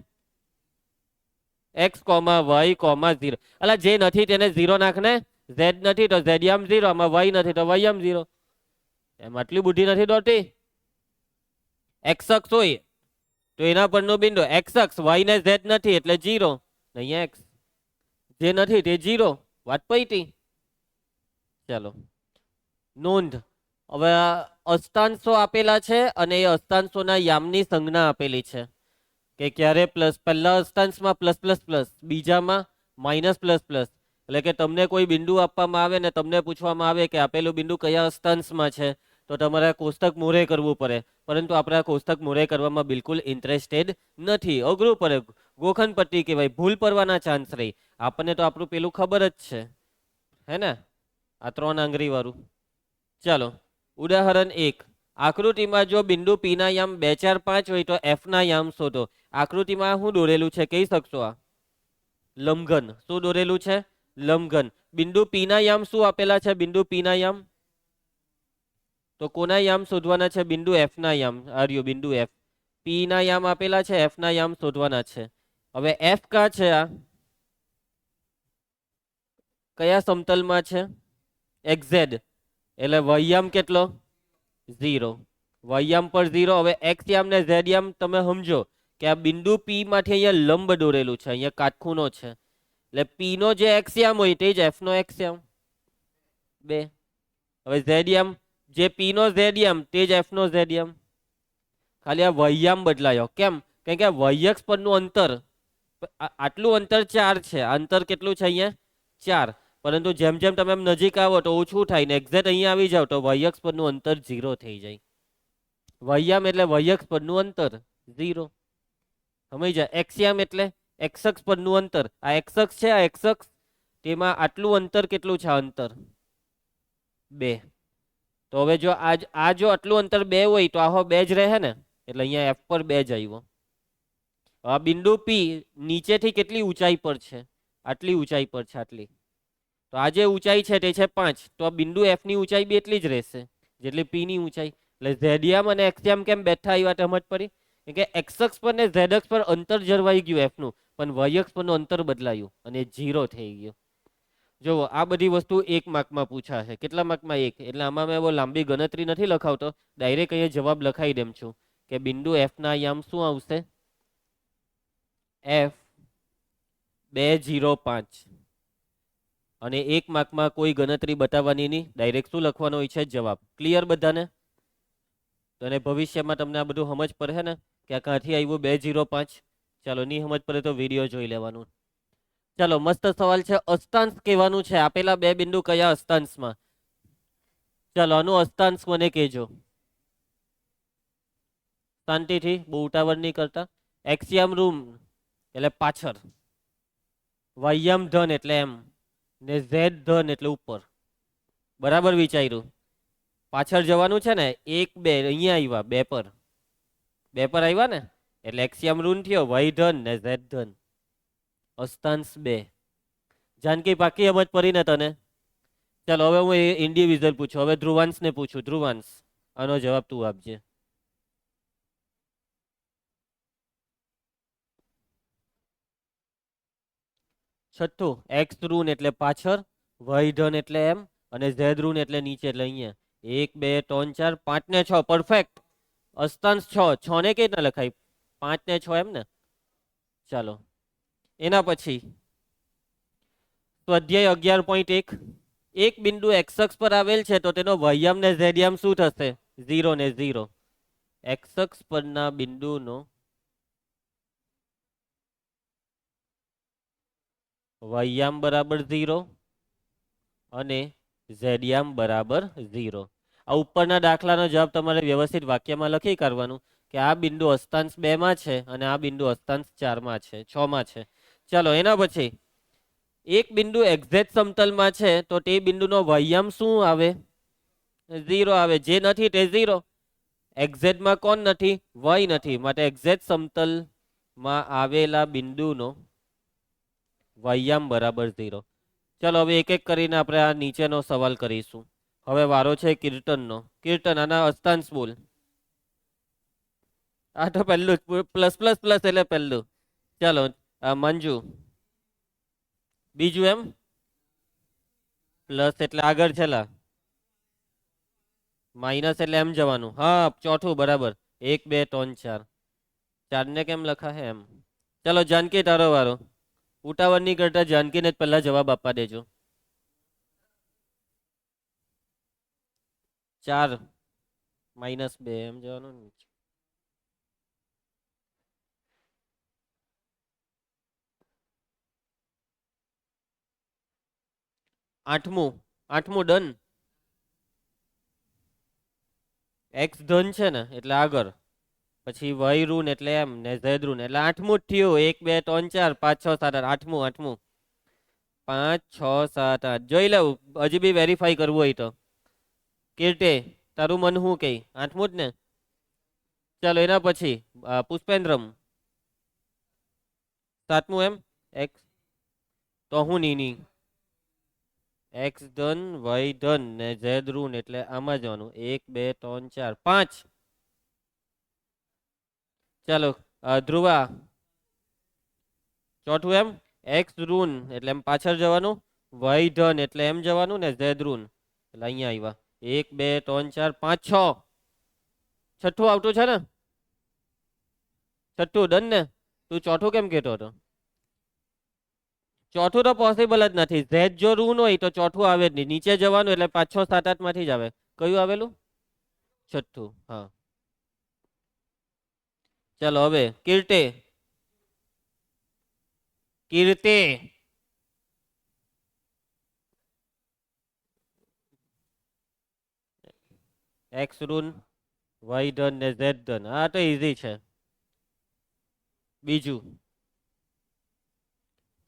X comma y comma 0. એટલે જે નથી તેને 0 નાખને. ઝેડ નથી તો ઝેડયામ 0, આમાં વાય નથી તો વાયયામ 0. એમ આટલી બુદ્ધિ નથી દોડતી? એક્સ અક્ષ હોય તો એના પરનું બિંદુ એક્સ અક્ષ, વાય ને ઝેડ નથી એટલે 0. અહીંયા એક્સ જે નથી તે 0. વાત પૈતી. ચાલો, નોંધ. હવે અષ્ટાંશો આપેલા છે અને એ અષ્ટાંશોના યામની સંજ્ઞા આપેલી છે. કે ક્યારે પ્લસ, પહેલા અષ્ટાંશમાં પ્લસ પ્લસ પ્લસ, બીજામાં માઇનસ પ્લસ પ્લસ. એટલે કે તમને કોઈ બિંદુ આપવામાં આવે ને તમને પૂછવામાં આવે કે આપેલું બિંદુ કયા અષ્ટાંશમાં છે, તો તમારે કોષ્ટક મોરે કરવું પડે. પરંતુ આપણે આ કોષ્ટક મોરે કરવામાં બિલકુલ ઇન્ટરેસ્ટેડ નથી. અઘરું પડે, ગોખણ પટ્ટી કહેવાય, ભૂલ પડવાના ચાન્સ રહી. આપણને તો આપણું પેલું ખબર જ છે, હે ને? આ 3 આંગળી વાળું. ચાલો, ઉદાહરણ 1. આકૃતિમાં જો બિંદુ પી ના યામ 2 4 5 હોય તો એફ ના યામ શોધો. આકૃતિમાં શું દોરેલું છે કહી શકશો? આ લંબઘન. શું દોરેલું છે? લંબઘન. બિંદુ પી ના યામ શું આપેલા છે? બિંદુ પી ના યામ તો કોના યામ શોધવાના છે? બિંદુ એફ ના યામ. આર્યો બિંદુ એફ. પી ના યામ આપેલા છે, એફ ના યામ શોધવાના છે. હવે એફ કા છે? આ કયા સમતલમાં છે? એક્ઝેડ. એટલે વાયયામ કેટલો? 0. વાયયામ પર 0. હવે એક્સ યામ ને ઝેડ યામ તમે સમજો કે આ બિંદુ પી માંથી અહીંયા લંબ દોરેલું છે, અહીંયા કાટખૂણો છે. એટલે પી નો જે એક્સ યામ હોય તે જ એફ નો એક્સ યામ 2. હવે ઝેડ યામ જે પી નો ઝેડ યામ તે જ એફ નો ઝેડ યામ. ખાલી આ વાયયામ બદલાયો. કેમ? કારણ કે વાયક્ષ પરનું અંતર આટલું અંતર 4 છે. અંતર કેટલું છે અહીંયા? 4. પરંતુ જેમ જેમ તમે એમ નજીક આવો તો ઓછું થાય ને એક્ઝેક્ટ અહીંયા આવી જાવ તો વાયક્ષ પરનું અંતર 0 થઈ જાય. વાયયામ એટલે વાયક્ષ પરનું અંતર 0. સમજ જાય? એક્સયામ એટલે એક્સ અક્ષ પરનું અંતર. આ એક્સ અક્ષ છે, આ એક્સ અક્ષ, તેમાં આટલું અંતર કેટલું છે? અંતર 2. તો હવે જો આ જો આટલું અંતર 2 હોય તો આહો 2 જ રહે ને, એટલે અહીંયા એફ પર 2 જ આવ્યો. આ બિંદુ પી નીચેથી કેટલી ઊંચાઈ પર છે? આટલી ઊંચાઈ પર છે, આટલી. તો આ જે ઊંચાઈ છે તે છે 5. તો આ બિંદુ એફ ની ઊંચાઈ બી એટલી જ રહેશે જેટલી પી ની ઊંચાઈ. એટલે ઝેડિયામ અને એક્સયામ કેમ બેઠા આવ્યા સમજ પડી? કે એક્સ અક્ષ પર ને ઝેડ અક્ષ પર અંતર જળવાઈ ગયું એફ નું, પણ વાય અક્ષ પરનું અંતર બદલાયું અને 0 થઈ ગયું. જો આ બધી વસ્તુ 1 માર્કમાં પૂછા છે. કેટલા માર્કમાં? 1. એટલે આમાં મેં બહુ લાંબી ગણતરી નથી લખાવતો, ડાયરેક્ટ અહીંયા જવાબ લખાઈ દેમ છું કે બિંદુ એફ ના યામ શું આવશે? એફ 2 0 5. અને 1 માર્કમાં કોઈ ગણતરી બતાવવાની નહીં, ડાયરેક્ટ શું લખવાનો હોય છે? જવાબ. ક્લિયર બધાને? તો અને ભવિષ્યમાં તમને આ બધું સમજ પડે ને કે આ ક્યાંથી આવ્યું 2 0 5? ચાલો, નહીં સમજ પડે તો વિડીયો જોઈ લેવાનું. ચાલો, મસ્ત સવાલ છે. અષ્ટાંશ કહેવાનું છે. આપેલા બે બિંદુ કયા અષ્ટાંશમાં? ચાલો, આનું અષ્ટાંશ મને કહેજો શાંતિથી, બહુ ઉતાવળ નહીં કરતા. એક્સયામ રૂમ એટલે પાછળ, વાયયામ ધન એટલે એમ, ને ઝેડ ધન એટલે ઉપર. બરાબર વિચાર્યું? પાછળ જવાનું છે ને. 1 2 અહીંયા આવ્યા, 2 પર. 2 પર આવ્યા ને એટલે એક્સયામ ઋણ થયો, વાય ધન ને ઝેડ ધન. અષ્ટાંશ 2. જાનકી પાકી સમજ પડી ને તને? ચાલો હવે હું ઇન્ડિવિજ્યુઅલ પૂછું. હવે ધ્રુવાંશ ને પૂછું. ધ્રુવાંશ, આનો જવાબ તું આપજે. છઠ્ઠું, એક્સ ઋણ એટલે પાછળ, વાય ધન એટલે એમ, અને ઝેડ ઋણ એટલે નીચે એટલે અહીંયા. 1 2 3 4 5 ને 6 પરફેક્ટ. અસ્તાંશ 6. 6 ને કઈ રીતના લખાય? 5 ને 6 એમ ને? ચાલો એના પછી સ્વાધ્યાય 11.1, એક બિંદુ એક્સ અક્ષ પર આવેલ છે તો તેનો વાયામ ને ઝેડયામ શું થશે? 0 ને 0. એક્સ અક્ષ પરના બિંદુનો વાયામ બરાબર 0 અને ઝેડયામ બરાબર 0. આ ઉપરના દાખલાનો જવાબ તમારે વ્યવસ્થિત વાક્યમાં લખી કાઢવાનું કે આ બિંદુ અસ્તાંશ 2 માં છે અને આ બિંદુ અસ્તાંશ 4 માં છે, 6 માં છે. ચાલો એના પછી એક બિંદુ એક્ઝેક્ટ સમતલમાં છે તો તે બિંદુનો વાયામ શું આવે? 0 આવે. જે નથી તે 0. એક્ઝેક્ટમાં કોણ નથી? વાય નથી. માટે એક્ઝેક્ટ સમતલમાં આવેલા બિંદુનો વાયામ બરાબર 0. ચાલો હવે એક એક કરીને આપણે આ નીચેનો સવાલ કરીશું. હવે વારો છે કીર્તનનો. કીર્તન, આના અસ્તાંશ બોલ. આ તો પહેલું જ પ્લસ પ્લસ પ્લસ એટલે પહેલું. ચાલો મંજુ, બીજું એમ પ્લસ એટલે આગળ છેલ્લા, માઇનસ એટલે એમ જવાનું. હા ચોથું બરાબર. 1 2 3 4. 4 ને કેમ લખા હે એમ? ચાલો જાનકી તારો વારો. ઉતાવળ નહીં કરતા, જાનકીને જ પહેલા જવાબ આપવા દેજો. 4 -2 એમ જવાનું ને. આઠમું, આઠમું ડન. એક્સ ધન છે ને એટલે આગળ, પછી વાય ઋણ એટલે એમ ને ઝેડ ઋણ એટલે આઠમું જ થયું. 1 2 3 4 5 6 7 8. આઠમું, આઠમું. 5 6 7 8 જોઈ લઉં, હજી બી વેરીફાઈ કરવું હોય તો. કીર્તે, તારું મન શું કહે? આઠમું જ ને? ચાલો એના પછી પુષ્પેન્દ્રમ, સાતમું એમ? એક્સ તો હું ની એક્સ ધન વાય ધન ને ઝેડ ઋણ એટલે આમાં જવાનું. 1 2 3 4 5. ચાલો ધ્રુવા, ચોથું એમ? એક્સ ઋણ એટલે એમ પાછળ જવાનું, વાય ધન એટલે એમ જવાનું ને ઝેડ ઋણ એટલે અહીંયા આવ્યા. 1 2 3 4 5 6. છઠ્ઠું આવતું છે ને? છઠ્ઠું ડન ને? તું ચોથું કેમ કહેતો હતો? ચોથું તો પોસિબલ જ નથી. ઝેડ જો ઋણ હોય તો ચોથું આવે જ નહીં. નીચે જવાનું એટલે 5 6 7 8 માંથી જ આવે. કયું આવેલું? છઠ્ઠું. હા ચાલો હવે કીર્તે, કીર્તે એક્સ ઋણ વાય ધન ને ઝેડ ધન. હા તો ઈઝી છે. બીજું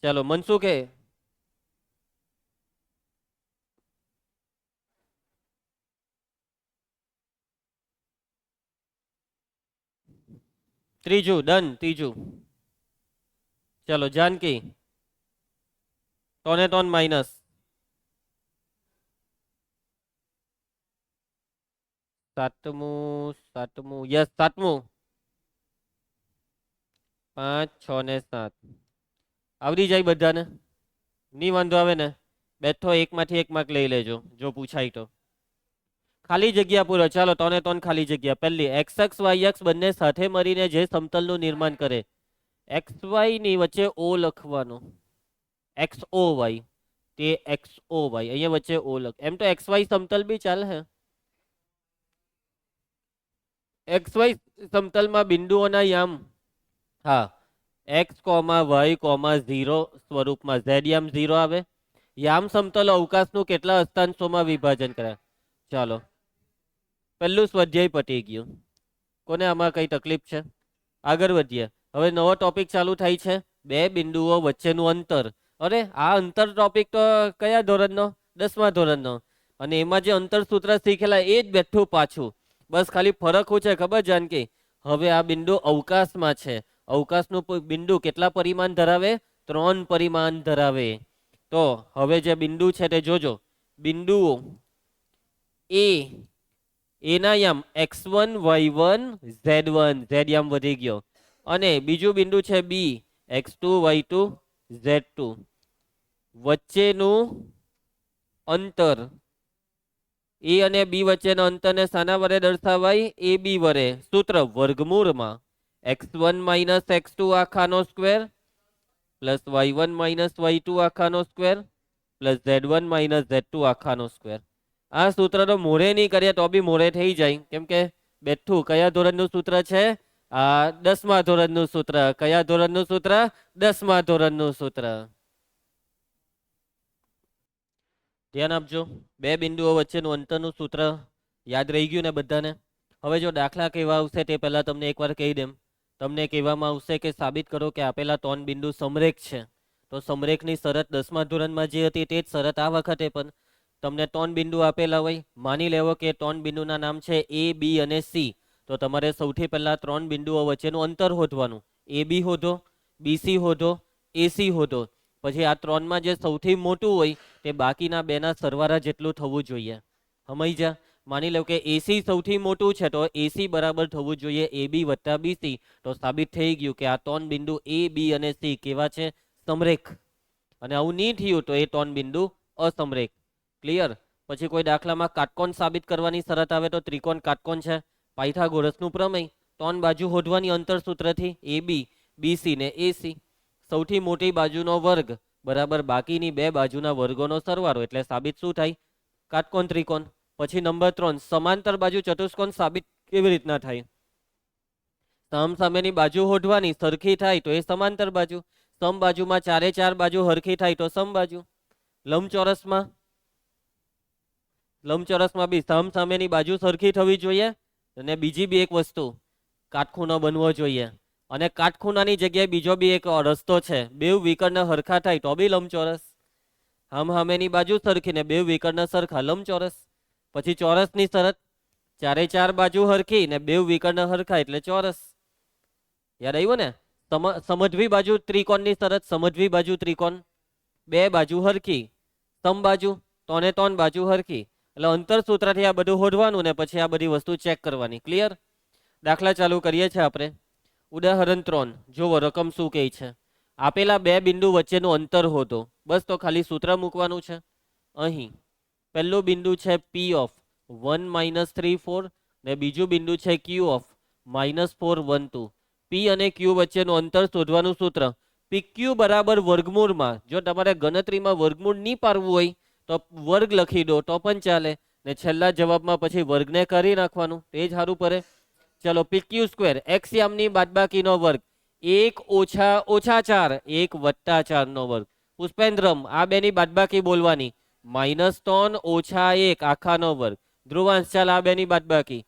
ચાલો મનસુખે, ત્રીજું ડન. ત્રીજું ચાલો જાનકી, ટોને ટોન માઇનસ. સાતમું, સાતમું યસ સાતમું. 5 6 ને 7 આવડી જાય બધાને? નહીં વાંધો આવે ને? બેઠો એકમાંથી એક માર્ક લઈ લેજો જો પૂછાય તો. ખાલી જગ્યા પૂરો. ચાલો ટોને ટોન ખાલી જગ્યા. પહેલી, એક્સ અક્ષ વાય અક્ષ બંને સાથે મળીને જે સમતલનું નિર્માણ કરે. એક્સ વાય ની વચ્ચે ઓ લખવાનો. એક્સ ઓ વાય, તે એક્સ ઓ વાય અહીંયા વચ્ચે ઓ લખ. એમ તો એક્સ વાય સમતલ બી ચાલે હે. એક્સ વાય સમતલમાં બિંદુઓના યામ, હા, એક્સ કોમા વાય કોમા 0 સ્વરૂપમાં ઝેડ યામ 0 આવે. યામ સમતલ અવકાશનું કેટલા અસ્તાંશોમાં વિભાજન કરાય? ચાલો પહેલું સ્વાધ્યાય પતી ગયું. કોને આમાં કઈ તકલીફ છે? આગળ વધીએ. હવે નવો ટોપિક ચાલુ થાય છે, બે બિંદુઓ વચ્ચેનું અંતર. અરે આ અંતર ટોપિક તો કયા ધોરણનો? 10મા ધોરણનો. અને એમાં જે અંતર સૂત્ર શીખેલા એ જ બેઠું પાછું. બસ ખાલી ફરક શું છે ખબર જાનકી? હવે આ બિંદુ અવકાશમાં છે. અવકાશનું બિંદુ કેટલા પરિમાણ ધરાવે? 3 પરિમાણ ધરાવે. તો હવે જે બિંદુ છે તે જોજો. બિંદુઓ એ એના યામ x1 y1 z1 z યામ વધી ગયો, અને બીજું બિંદુ છે બી x2 y2 z2. વચ્ચેનું અંતર એ અને બી વચ્ચેના અંતરને શાના વડે દર્શાવાય? એ બી વડે. સૂત્ર વર્ગમૂળમાં x1 માઇનસ x2 આખાનો square plus y1 minus y2 આખાનો square plus z1 minus z2 આખાનો સ્ક્વેર. આ સૂત્રનો મોઢે નહીં કરીએ તો બી મોઢે થઈ જાય, કેમ કે બેઠું કયા ધોરણનું સૂત્ર છે? આ 10મા ધોરણનું સૂત્ર. કયા ધોરણનું સૂત્ર? 10મા ધોરણનું સૂત્ર. ધ્યાન આપજો. બે બિંદુઓ વચ્ચેનું અંતરનું સૂત્ર યાદ રહી ગયું ને બધાને? હવે જો દાખલા કેવા આવશે તે પહેલા તમને એકવાર કહી દેમ. તમને કહેવામાં આવશે કે સાબિત કરો કે આપેલા 3 બિંદુ સમરેખ છે. તો સમરેખની શરત 10મા ધોરણમાં જે હતી તે જ શરત આ વખતે પણ. તમને 3 બિંદુ આપેલા હોય, માની લેવો કે 3 બિંદુના નામ છે એ, બી અને સી. તો તમારે સૌથી પહેલા 3 બિંદુઓ વચ્ચેનું અંતર શોધવાનું. એ બી શોધો, બીસી શોધો, એસી શોધો. પછી આ 3માં જે સૌથી મોટું હોય તે બાકીના બેના સરવાળા જેટલું થવું જોઈએ. સમજ્યા? માની લો કે એસી સૌથી મોટું છે તો એસી બરાબર થવું જોઈએ એ બી વત્તા બીસી. તો સાબિત થઈ ગયું કે આ 3 બિંદુ એ, બી અને સી કેવા છે? સમરેખ. અને આવું નહીં થયું તો એ 3 બિંદુ અસમરેખ. ક્લિયર? પછી કોઈ દાખલામાં કાટકોણ સાબિત કરવાની શરત આવે તો ત્રિકોણ કાટકોણ છે. પાયથાગોરસનું પ્રમેય. 3 બાજુ શોધવાની અંતર સૂત્રથી એ બી, બીસી ને એસી. સૌથી મોટી બાજુનો વર્ગ બરાબર બાકીની બે બાજુના વર્ગોનો સરવાળો, એટલે સાબિત શું થાય? કાટકોણ ત્રિકોણ. પછી નંબર 3, સમાંતર બાજુ ચતુષ્કોણ સાબિત કેવી રીતના થાય? સામસામેની બાજુ શોધવાની, સરખી થાય તો એ સમાંતર બાજુ. સમ બાજુમાં ચારે ચાર બાજુ સરખી થાય તો સમબાજુ. લંબચોરસમાં બી સામસામેની બાજુ સરખી થવી જોઈએ, અને બીજી બી એક વસ્તુ, કાટખૂણો બનવો જોઈએ. અને કાટખૂણાની જગ્યાએ બીજો બી એક રસ્તો છે. બેવ વિકર્ણ હરખા થાય તો બી લંબચોરસ. સામેની બાજુ સરખી ને બેવ વિકર્ણ સરખા, લંબચોરસ. પછી ચોરસની શરત, ચારે ચાર બાજુ હરખી ને બેવ વિકર્ણ હરખા એટલે ચોરસ. યાદ આવ્યું ને? સમજવી બાજુ ત્રિકોણની શરત, સમજવી બાજુ ત્રિકોણ, બે બાજુ હરખી. સમબાજુ 3 બાજુ હરખી. એટલે અંતર સૂત્રથી આ બધું શોધવાનું ને પછી આ બધી વસ્તુ ચેક કરવાની. ક્લિયર? દાખલા ચાલુ કરીએ છીએ આપણે. ઉદાહરણ 3 જોવો રકમ શું કહે છે. આપેલા બે બિંદુ વચ્ચેનું અંતર શોધો. બસ તો ખાલી સૂત્ર મૂકવાનું છે. અહીં પહેલું બિંદુ છે પી ઓફ 1 - 3 4 ને બીજું બિંદુ છે ક્યુ ઓફ -4 1 2. પી અને ક્યુ વચ્ચેનું અંતર શોધવાનું સૂત્ર PQ બરાબર વર્ગમૂળમાં. જો તમારે ગણતરીમાં વર્ગમૂળ નહીં પાડવું હોય તો વર્ગ લખી દો તો પણ ચાલે, ને છેલ્લા જવાબમાં પછી વર્ગને કરી નાખવાનું, તે જ સારું પડે. ચલો, PQ સ્ક્વેર x યામની બાદબાકીનો વર્ગ 1 - -4 1 + 4 નો વર્ગ. પુષ્પેન્દ્રમ આ બેની બાદબાકી બોલવાની, -3 - 1 આખાનો વર્ગ. ધ્રુવાંશ ચાલ આ બેની બાદબાકી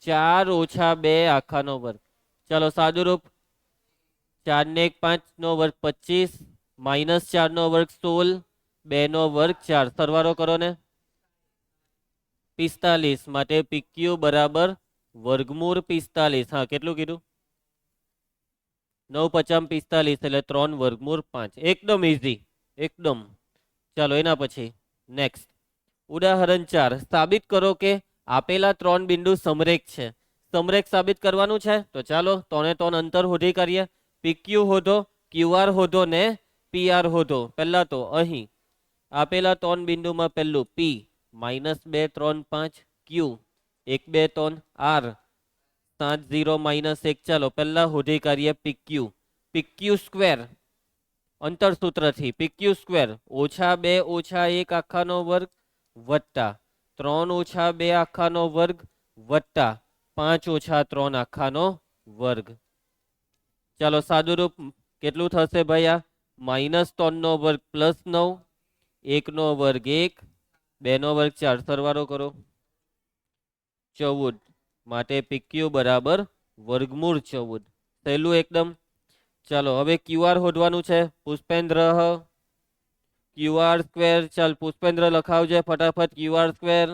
4 - 2 આખાનો વર્ગ. ચલો સાદુરૂપ, 4 ને 1 5 નો વર્ગ 25 -4 નો વર્ગ 16 2 નો વર્ગ 4. સરવાળો કરો ને 45. માટે PQ બરાબર વર્ગમૂળ 45. હા, કેટલું કીધું? 9 × 5 = 45 એટલે 3 વર્ગમૂળ 5. એકદમ ઈઝી, એકદમ. ચાલો એના પછી નેક્સ્ટ ઉદાહરણ 4. સાબિત કરો કે આપેલા 3 બિંદુ સમરેખ છે. સમરેખ સાબિત કરવાનું છે તો ચાલો 3 3 અંતર શોધી કાઢીએ. PQ શોધો, QR શોધો ને PR શોધો. પહેલા તો અહીં આપેલા 3 બિંદુમાં પહેલું P -2 3 5, Q 1 2 3, R 7 0 -1. ચાલો પહેલા શોધી કાઢીએ PQ. PQ સ્ક્વેર અંતર સૂત્રથી PQ સ્ક્વેર -2 - 1 આખાનો વર્ગ વત્તા 3 - 2 આખાનો વર્ગ વત્તા 5 - 3 આખાનો વર્ગ. ચાલો સાદુરૂપ કેટલું થશે ભાઈ? આ -3 નો વર્ગ +9, 1 નો વર્ગ 1, 2 નો વર્ગ 4. સરવાળો કરો 14. માટે PQ બરાબર વર્ગમૂળ 14. સહેલું એકદમ. ચાલો હવે QR શોધવાનું છે. Pushpendra QR square. ચાલ પુષ્પેન્દ્ર લખાવજે ફટાફટ. QR સ્ક્વેર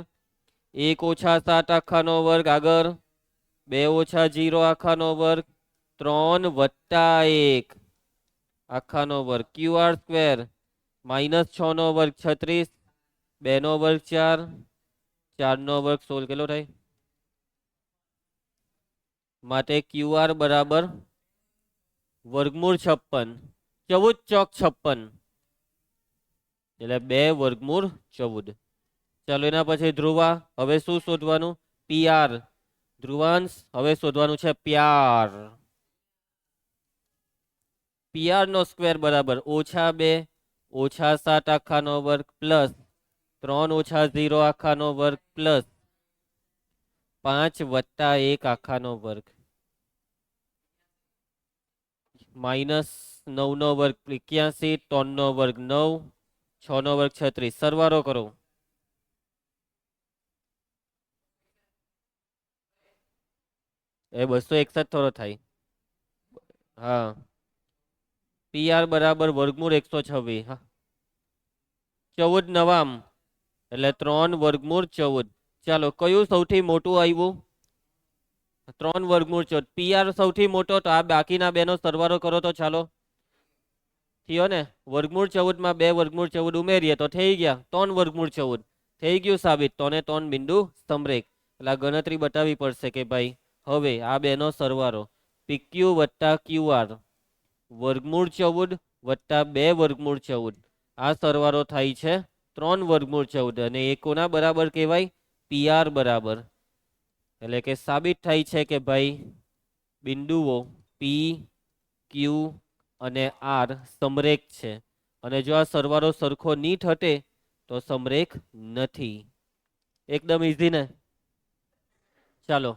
1 - 7 આખાનો વર્ગ. આગળ 2 - 0 આખાનો વર્ગ 3 + 1 આખાનો વર્ગ. QR સ્ક્વેર -6 નો વર્ગ 36, 2 નો વર્ગ 4, 4 નો વર્ગ 16 કેટલો થાય? માટે QR બરાબર વર્ગમૂળ 56, 14 ચોક 56 એટલે 2 વર્ગમૂળ 14. ચાલો એના પછી ધ્રુવા, હવે શું શોધવાનું? PR. ધ્રુવાંશ હવે શોધવાનું છે પ્યાર. PR નો સ્ક્વેર બરાબર -2 -7 આખાનો વર્ગ પ્લસ 3 - 0 આખાનો વર્ગ પ્લસ 5 + 1 આખાનો વર્ગ -9 નો વર્ગ 81, 3 નો વર્ગ 9, 6 નો વર્ગ 36. સરવાળો કરો. એ 261 થોડો થાય. હા, PR બરાબર વર્ગમૂળ 126. હા, 14 નવામ એટલે 3 વર્ગમૂળ 14. ચાલો કયું સૌથી મોટું આવ્યું? 3 વર્ગમૂળ 14. PR સૌથી મોટો, તો આ બાકીના બેનો સરવાળો કરો તો ચાલો. થયો ને? વર્ગમૂળ 14 માં 2 વર્ગમૂળ 14 ઉમેરીએ તો થઈ ગયા 3 વર્ગમૂળ 14. થઈ ગયું સાબિત. 3 ને 3 બિંદુ સમરેખ. એટલે આ ગણતરી બતાવવી પડશે કે ભાઈ હવે આ બેનો સરવાળો PQ વત્તા QR વર્ગમૂળ 14 વત્તા 2 વર્ગમૂળ 14, આ સરવાળો થાય છે 3 વર્ગમૂળ 14 અને એ કોના બરાબર કહેવાય? PR બરાબર. એટલે કે સાબિત થાય છે કે ભાઈ બિંદુઓ P, Q અને R સમરેખ છે. અને જો આ સરવાળો સરખો નહીં થતે તો સમરેખ નથી. એકદમ ઈઝી ને? ચાલો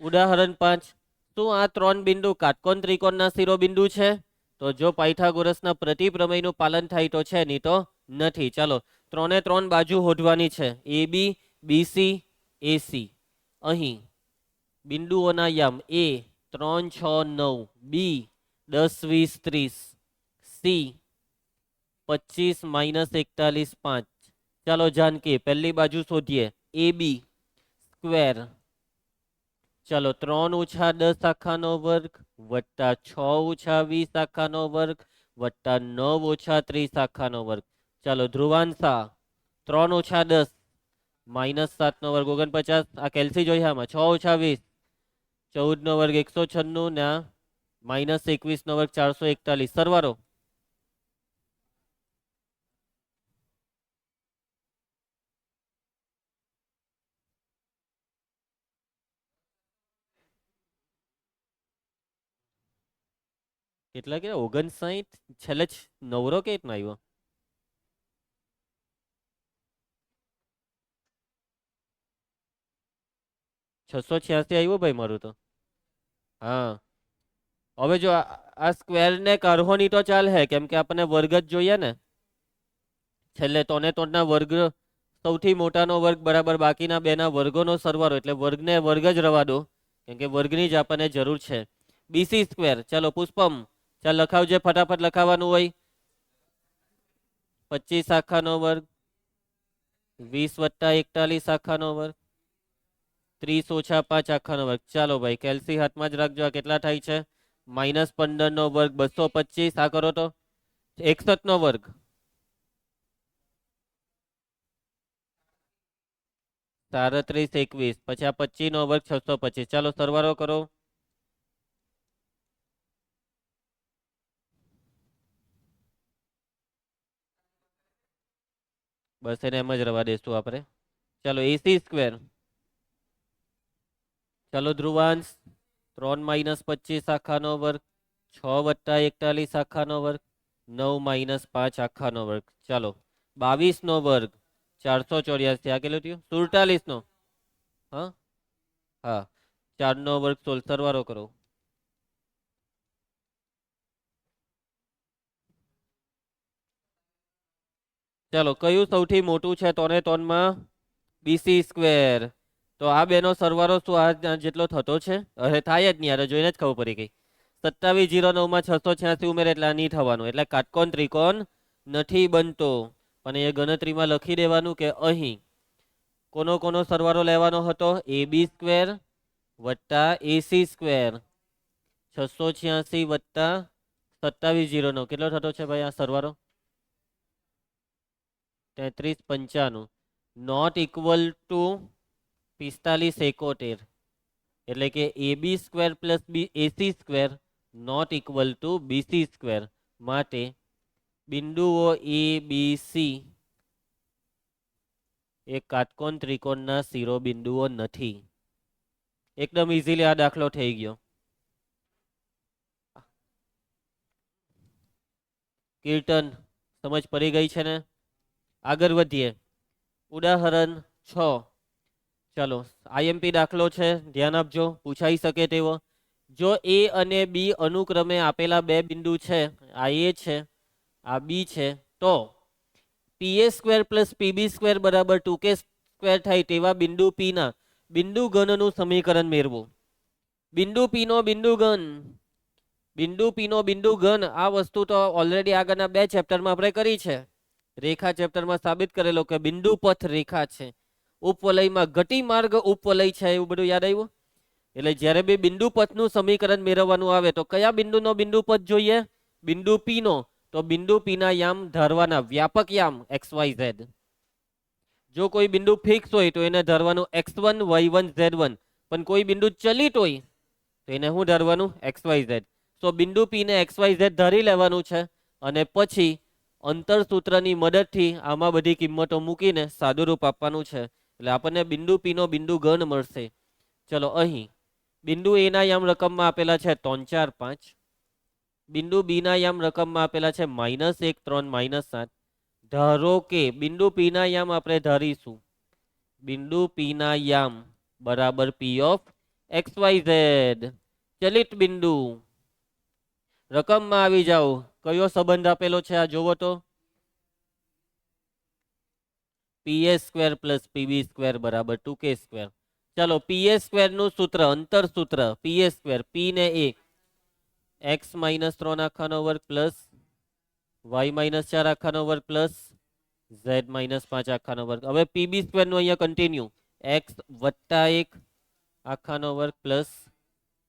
ઉદાહરણ 5. શું આ 3 બિંદુ કાટકોણ ત્રિકોણના શિરોબિંદુ છે? તો જો પાયથાગોરસના પ્રતિપ્રમેયનું પાલન થાય તો છે, નહીં તો નથી. ચાલો 3 એ 3 બાજુ શોધવાની છે. AB, BC, AC. અહીં બિંદુઓના યામ A 3, 6, 9, B 10, 20, 30, C 25, -41, 5. ચાલો જાનકી પહેલી બાજુ શોધીએ. AB square. ચાલો 3 - 10 આખાનો વર્ગ વત્તા 6 - 20 આખાનો વર્ગ વત્તા 9 - 30 આખાનો વર્ગ. ચાલો ધ્રુવાંશા 3 - 10 -7 નો વર્ગ 49. આ કેલ્સી જોઈએ આમાં. 6 - 20 14 નો વર્ગ 196 ને -21 નો વર્ગ 441. સરવાળો. કેટલા કે 59 છેલ્લે નવરો કે ના આવ્યો? 686 આવ્યો ભાઈ મારું તો. હા, હવે જો આ સ્ક્વેર ને કાઢવો નહીં તો ચાલે, કેમ કે આપણને વર્ગ જ જોઈએ ને. છેલ્લે 3 ને 3 ના વર્ગ સૌથી મોટાનો વર્ગ બરાબર બાકીના બેના વર્ગોનો સરવાળો, એટલે વર્ગને વર્ગ જ રવા દો, કેમ કે વર્ગની જ આપણને જરૂર છે. BC square. ચાલો પુષ્પમ ચાલ લખાવજે, ફટાફટ લખાવાનું હોય. 25 આખાનો વર્ગ 20 + 41 આખાનો વર્ગ 30 - 5 આખાનો વર્ગ. ચાલો ભાઈ કેલ્સી હાથમાં જ રાખજો. આ કેટલા થાય છે? -15 નો વર્ગ 225. આ કરો તો 61 નો વર્ગ 37, 21. પછી આ 25 નો વર્ગ 625. ચાલો સરવાળો કરો. બસ એને એમ જ રવા દેશું આપણે. ચાલો AC સ્ક્વેર. ચાલો ધ્રુવાંશ 3 - 25 આખાનો વર્ગ 6 + 41 આખાનો વર્ગ 9 - 5 આખાનો વર્ગ. ચાલો 22 નો વર્ગ 484. આ કેટલું થયું? 47 નો. હા હા, 4 નો વર્ગ 16. સરવાળો કરો. ચાલો કયું સૌથી મોટું છે 3 ને 3 માં? BC square. તો આ બેનો સરવાળો શું આ જેટલો થતો છે? અરે થાય જ નહીં, યાર જોઈને જ ખબર પડી ગઈ. 2709 માં 686 ઉમેરે એટલે આ નહીં થવાનું, એટલે કાટકોણ ત્રિકોણ નથી બનતો. અને એ ગણતરીમાં લખી દેવાનું કે અહીં કોનો કોનો સરવાળો લેવાનો હતો? AB સ્ક્વેર વત્તા AC સ્ક્વેર 686 વત્તા 2709 કેટલો થતો છે ભાઈ આ સરવાળો? 33 95 નોટ ઇક્વલ ટુ 45 71, એટલે કે AB square plus AC square not equal to BC square. માટે બિંદુઓ ABC એ કાટકોણ ત્રિકોણના શિરોબિંદુઓ નથી. એકદમ ઇઝીલી આ દાખલો થઈ ગયો. કીર્તન સમજ પડી ગઈ છે ને? આગળ વધીએ. ઉદાહરણ 6. ચાલો, IMP દાખલો છે, ધ્યાન આપજો, પૂછાઈ શકે તેવો. જો A અને B અનુક્રમે આપેલા બે બિંદુ છે, આ A છે, આ B છે, તો PA square plus PB square બરાબર 2K સ્ક્વેર થાય તેવા બિંદુ P ના બિંદુ ઘનનું સમીકરણ મેળવો. બિંદુ P નો બિંદુ ઘન, બિંદુ P નો બિંદુ ઘન, આ વસ્તુ તો ઓલરેડી આગળના બે ચેપ્ટરમાં આપણે કરી છે. રેખા ચેપ્ટરમાં સાબિત કરેલો કે બિંદુ પથ રેખા છે. ઉપવલયમાં ગતિ માર્ગ ઉપવલય છે, એવું બધું યાદ આવ્યું? એટલે જ્યારે બી બિંદુ પથનું સમીકરણ મેળવવાનું આવે તો કયા બિંદુનો બિંદુ પથ જોઈએ? બિંદુ P નો. તો બિંદુ P ના યામ ધારવાના, વ્યાપક યામ XYZ. જો કોઈ બિંદુ ફિક્સ હોય તો એને ધારવાનું X1 Y1 Z1, પણ કોઈ બિંદુ ચલિત હોય તો એને શું ધારવાનું? XYZ. તો બિંદુ P ને XYZ ધારી લેવાનું છે અને પછી અંતર સૂત્રની મદદથી આમાં બધી કિંમતો મૂકીને સાદુરૂપ આપવાનું છે. એટલે આપણને બિંદુ P નો બિંદુ ઘન મળશે. ચલો, અહીં બિંદુ A ના યામ રકમમાં આપેલા છે 3 4 5. બિંદુ B ના યામ રકમમાં આપેલા છે -1 3 -7. ધારો કે બિંદુ P ના યામ આપણે ધારીશું, બિંદુ P ના યામ બરાબર P ઓફ XYZ. ચલિત બિંદુ. રકમમાં આવી જાઓ. કયો સંબંધ આપેલો છે આ જોવો તો? PA square plus PB square બરાબર 2K સ્ક્વેર. ચાલો, PA સ્ક્વેર નું સૂત્ર, અંતર સૂત્ર PA સ્ક્વેર, P ને A, x -3 આખાનો વર્ગ પ્લસ y -4 આખાનો વર્ગ પ્લસ z -5 આખાનો વર્ગ. હવે PB સ્ક્વેર નું અહીંયા કન્ટિન્યુ, x વત્તા 1 આખાનો વર્ગ પ્લસ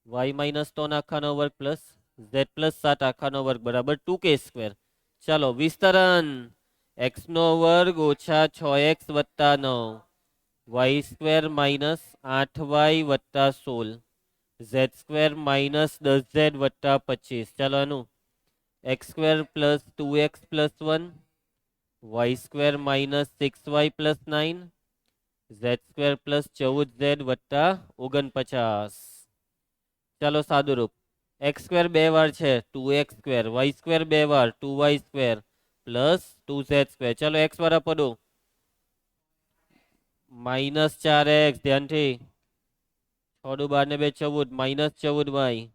y -3 આખાનો વર્ગ પ્લસ z પ્લસ 7 આખાનો વર્ગ બરાબર 2K સ્ક્વેર. ચાલો, વિસ્તરણ x નો વર્ગ ઓછા 6x વત્તા 9, y સ્ક્વેર માઇનસ 8y વત્તા 16, z સ્ક્વેર માઇનસ 10z વત્તા 25. ચાલો, આનું x square plus 2x plus 1, y square minus 6y plus 9, z square plus 14z વત્તા 49. ચાલો, સાદુરૂપ. x સ્ક્વેર બે વાર છે 2x સ્ક્વેર, y સ્ક્વેર બે વાર 2y square plus 2z square. ચાલો, x વાળા પદો -4x, ધ્યાનથી 6 × 12 ને 2 14, -14y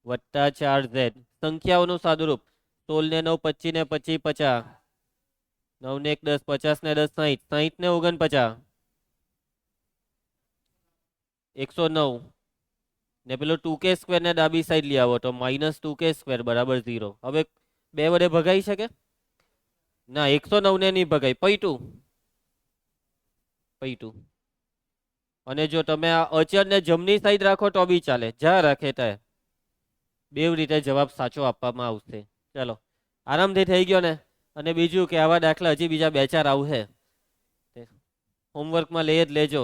વત્તા 4z. સંખ્યાઓનું સાદુરૂપ 16 ને 9 25 ને 25 50, 9 ને 1 10, 50 ને 10 60, 60 ને 49 109. ને પેલો 2K સ્ક્વેર ને ડાબી સાઈડ લઈ આવો તો -2K સ્ક્વેર બરાબર 0. હવે બે વડે ભગાઈ શકે? ના, 109 ને નહીં ભગાય. પૈટું. અને જો તમે આ અચળ ને જમણી સાઈડ રાખો તો બી ચાલે, જ્યાં રાખે ત્યાં બે રીતે જવાબ સાચો આપવામાં આવશે. ચાલો, આરામથી થઈ ગયો ને? અને બીજું કે આવા દાખલા હજી બીજા 2 4 આવશે, હોમવર્કમાં લઈ જ લેજો.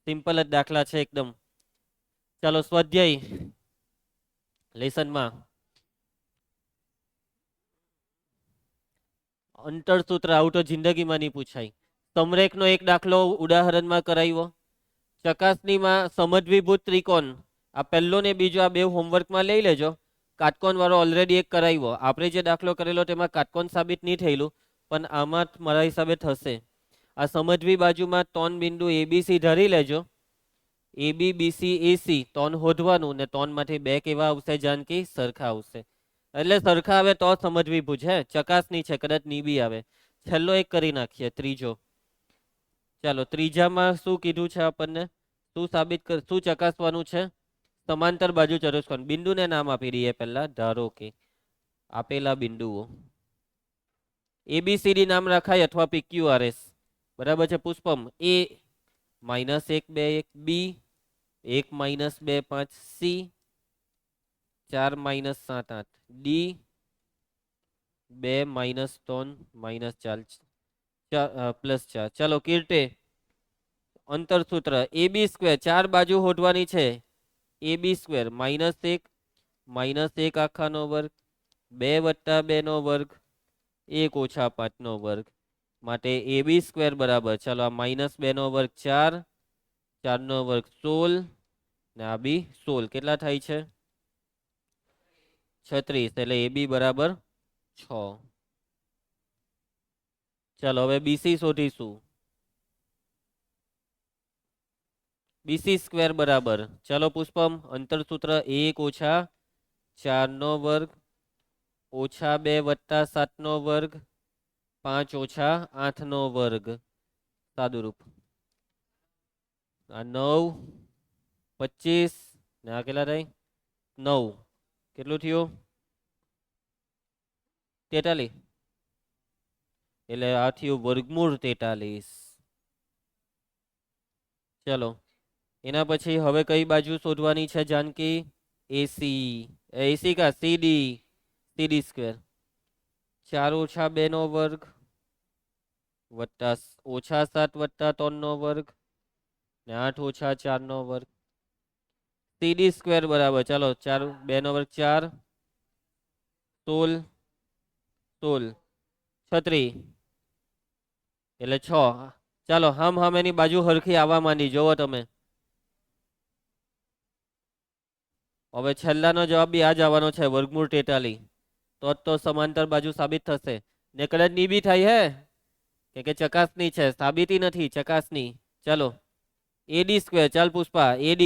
સિમ્પલ જ દાખલા છે એકદમ. ચાલો, સ્વાધ્યાય લેસનમાં અંતર સૂત્ર આવું તો જિંદગીમાં નહીં પૂછાય. સમરેખનો એક દાખલો ઉદાહરણમાં કરાવ્યો. ચકાસણીમાં સમદ્વિભુત ત્રિકોણ, આ પહેલો ને બીજો, આ બે હોમવર્કમાં લઈ લેજો. કાટકોણ વાળો ઓલરેડી એક કરાવ્યો. આપણે જે દાખલો કરેલો તેમાં કાટકોણ સાબિત નહીં થયેલું, પણ આમાં મારા હિસાબે થશે. આ સમજવી બાજુમાં 3 બિંદુ ABC ધરી લેજો. AB BC AC 3 શોધવાનું ને 3 માંથી 2 કેવા આવશે જાનકી? સરખા આવશે. એટલે સરખા આવે તો સમજવી પૂછે, ચકાસણી છે, કદાચ ની બી આવે. છેલ્લો એક કરી નાખીએ, ત્રીજો. ચાલો, ત્રીજામાં શું કીધું છે આપણને? શું ચકાસવાનું છે? સમાંતર બાજુ ચતુષ્કોણ. બિંદુને નામ આપી દઈએ પહેલા. ધારો કે આપેલા બિંદુઓ ABCD નામ રાખાય અથવા PQRS. બરાબર છે Pushpam? A -1 2 1, B 1 -2 5, C 4 -7 8, D 2 -3 -4. +4. ચલો કીર્તે, અંતર સૂત્ર AB², 4 બાજુ હોદવાની છે. AB² -1 આખાનો વર્ગ 2 + 2 નો વર્ગ 1 - 5 નો વર્ગ માટે AB² બરાબર, ચાલો આ -2 નો વર્ગ 4, 4 નો વર્ગ 16 ને આ બી 16, કેટલા થાય છે 36, એટલે AB બરાબર 6. ચાલો હવે BC શોધીશું. BC² બરાબર, ચાલો પુષ્પમ, અંતર સૂત્ર 1 - 4 નો વર્ગ -2 + 7 નો વર્ગ 5 - 8 નો વર્ગ, સાદુરૂપ. આ 9, 25 ને આ કેટલા થાય 9, કેટલું થયું 43, એટલે આ થયું વર્ગમૂળ 43. ચલો એના પછી હવે કઈ બાજુ શોધવાની છે જાનકી? AC કા CD², 4 - 2 નો વર્ગ -7 + 3 નો વર્ગ ને 8 - 4 નો વર્ગ. CD² બરાબર, ચાલો 4 2 નો વર્ગ 4, 16 16 36, એટલે 6. ચાલો હમ એની બાજુ હરખી આવવા માંડી, જોવો તમે. હવે છેલ્લાનો જવાબ બી આ જ આવવાનો છે, વર્ગમૂળ 43. તો સમાંતર બાજુ સાબિત થશે. ને કદાચ ની બી થાય હે કે ચકાસણી છે, સાબિતી નથી, ચકાસણી. ચાલો AD², ચાલ પુષ્પા, AD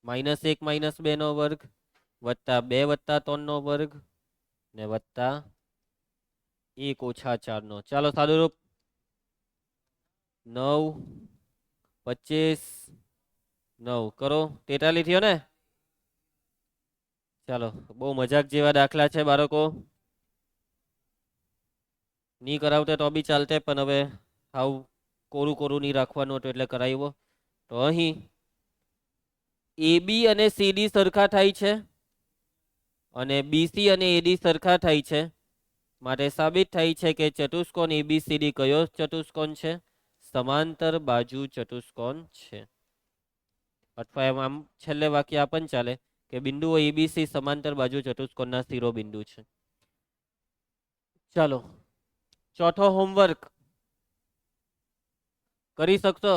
-1 - 2 નો વર્ગ +2 + 3 નો વર્ગ ને +1 - 4 નો. ચાલો સાદુરૂપ 9 25 9 કરો, 43 થયો ને. ચાલો બહુ મજાક જેવા દાખલા છે બાળકો, ની કરાવતે તો બી ચાલતે, પણ હવે હાવ કોરું કોરું નહીં રાખવાનું હતું એટલે કરાવ્યો. તો અહીં AB અને CD સરખા થાય છે અને BC અને AD સરખા થાય છે, માટે સાબિત થાય છે કે ચતુષ્કોણ ABCD કયો ચતુષ્કોણ છે? સમાંતર બાજુ ચતુષ્કોણ છે. અથવા એમ આમ છેલ્લે વાક્ય આ પણ ચાલે કે બિંદુઓ ABC સમાંતર બાજુ ચતુષ્કોણના શિરોબિંદુ છે. ચાલો ચોથો હોમવર્ક કરી શકશો?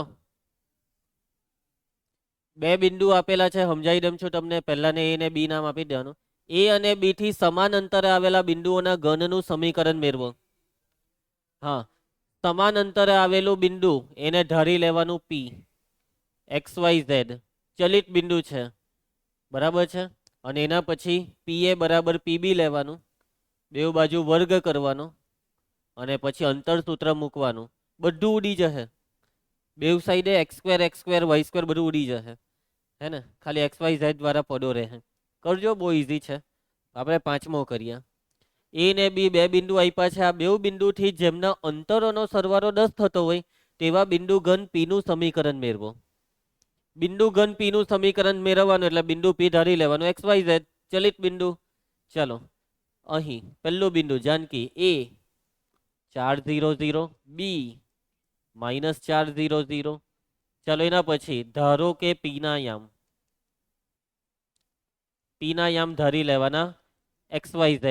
2 બિંદુ આપેલા છે, સમજાવી દઉં છું તમને. પહેલાને A ને B નામ આપી દેવાનું. A અને B થી સમાન અંતરે આવેલા બિંદુઓના ઘનનું સમીકરણ મેળવો. હા, સમાન અંતરે આવેલું બિંદુ એને ધારી લેવાનું P. XYZ ચલિત બિંદુ છે, બરાબર છે. અને એના પછી PA બરાબર PB લેવાનું, બેઉ બાજુ વર્ગ કરવાનો અને પછી અંતર સૂત્ર મૂકવાનું. બધું ઉડી જશે, બેઉ સાઈડે x² y² બધું ઉડી જશે, હે ને. ખાલી XYZ દ્વારા પદો રહે. કરજો, બહુ ઈઝી છે. આપણે 5મો કરીએ. A ને B 2 બિંદુ આપ્યા છે. આ બેઉ બિંદુથી જેમના અંતરોનો સરવાળો 10 થતો હોય તેવા બિંદુ ઘન P નું સમીકરણ મેળવો. બિંદુ ઘન P નું સમીકરણ મેળવવાનું એટલે બિંદુ P ધારી લેવાનું, XYZ ચલિત બિંદુ. ચાલો અહીં પહેલું બિંદુ જાનકી A 4 0 0, B -4 0 0. ચાલો એના પછી ધારો કે P ના યામ ધારી લેવાના XYZ.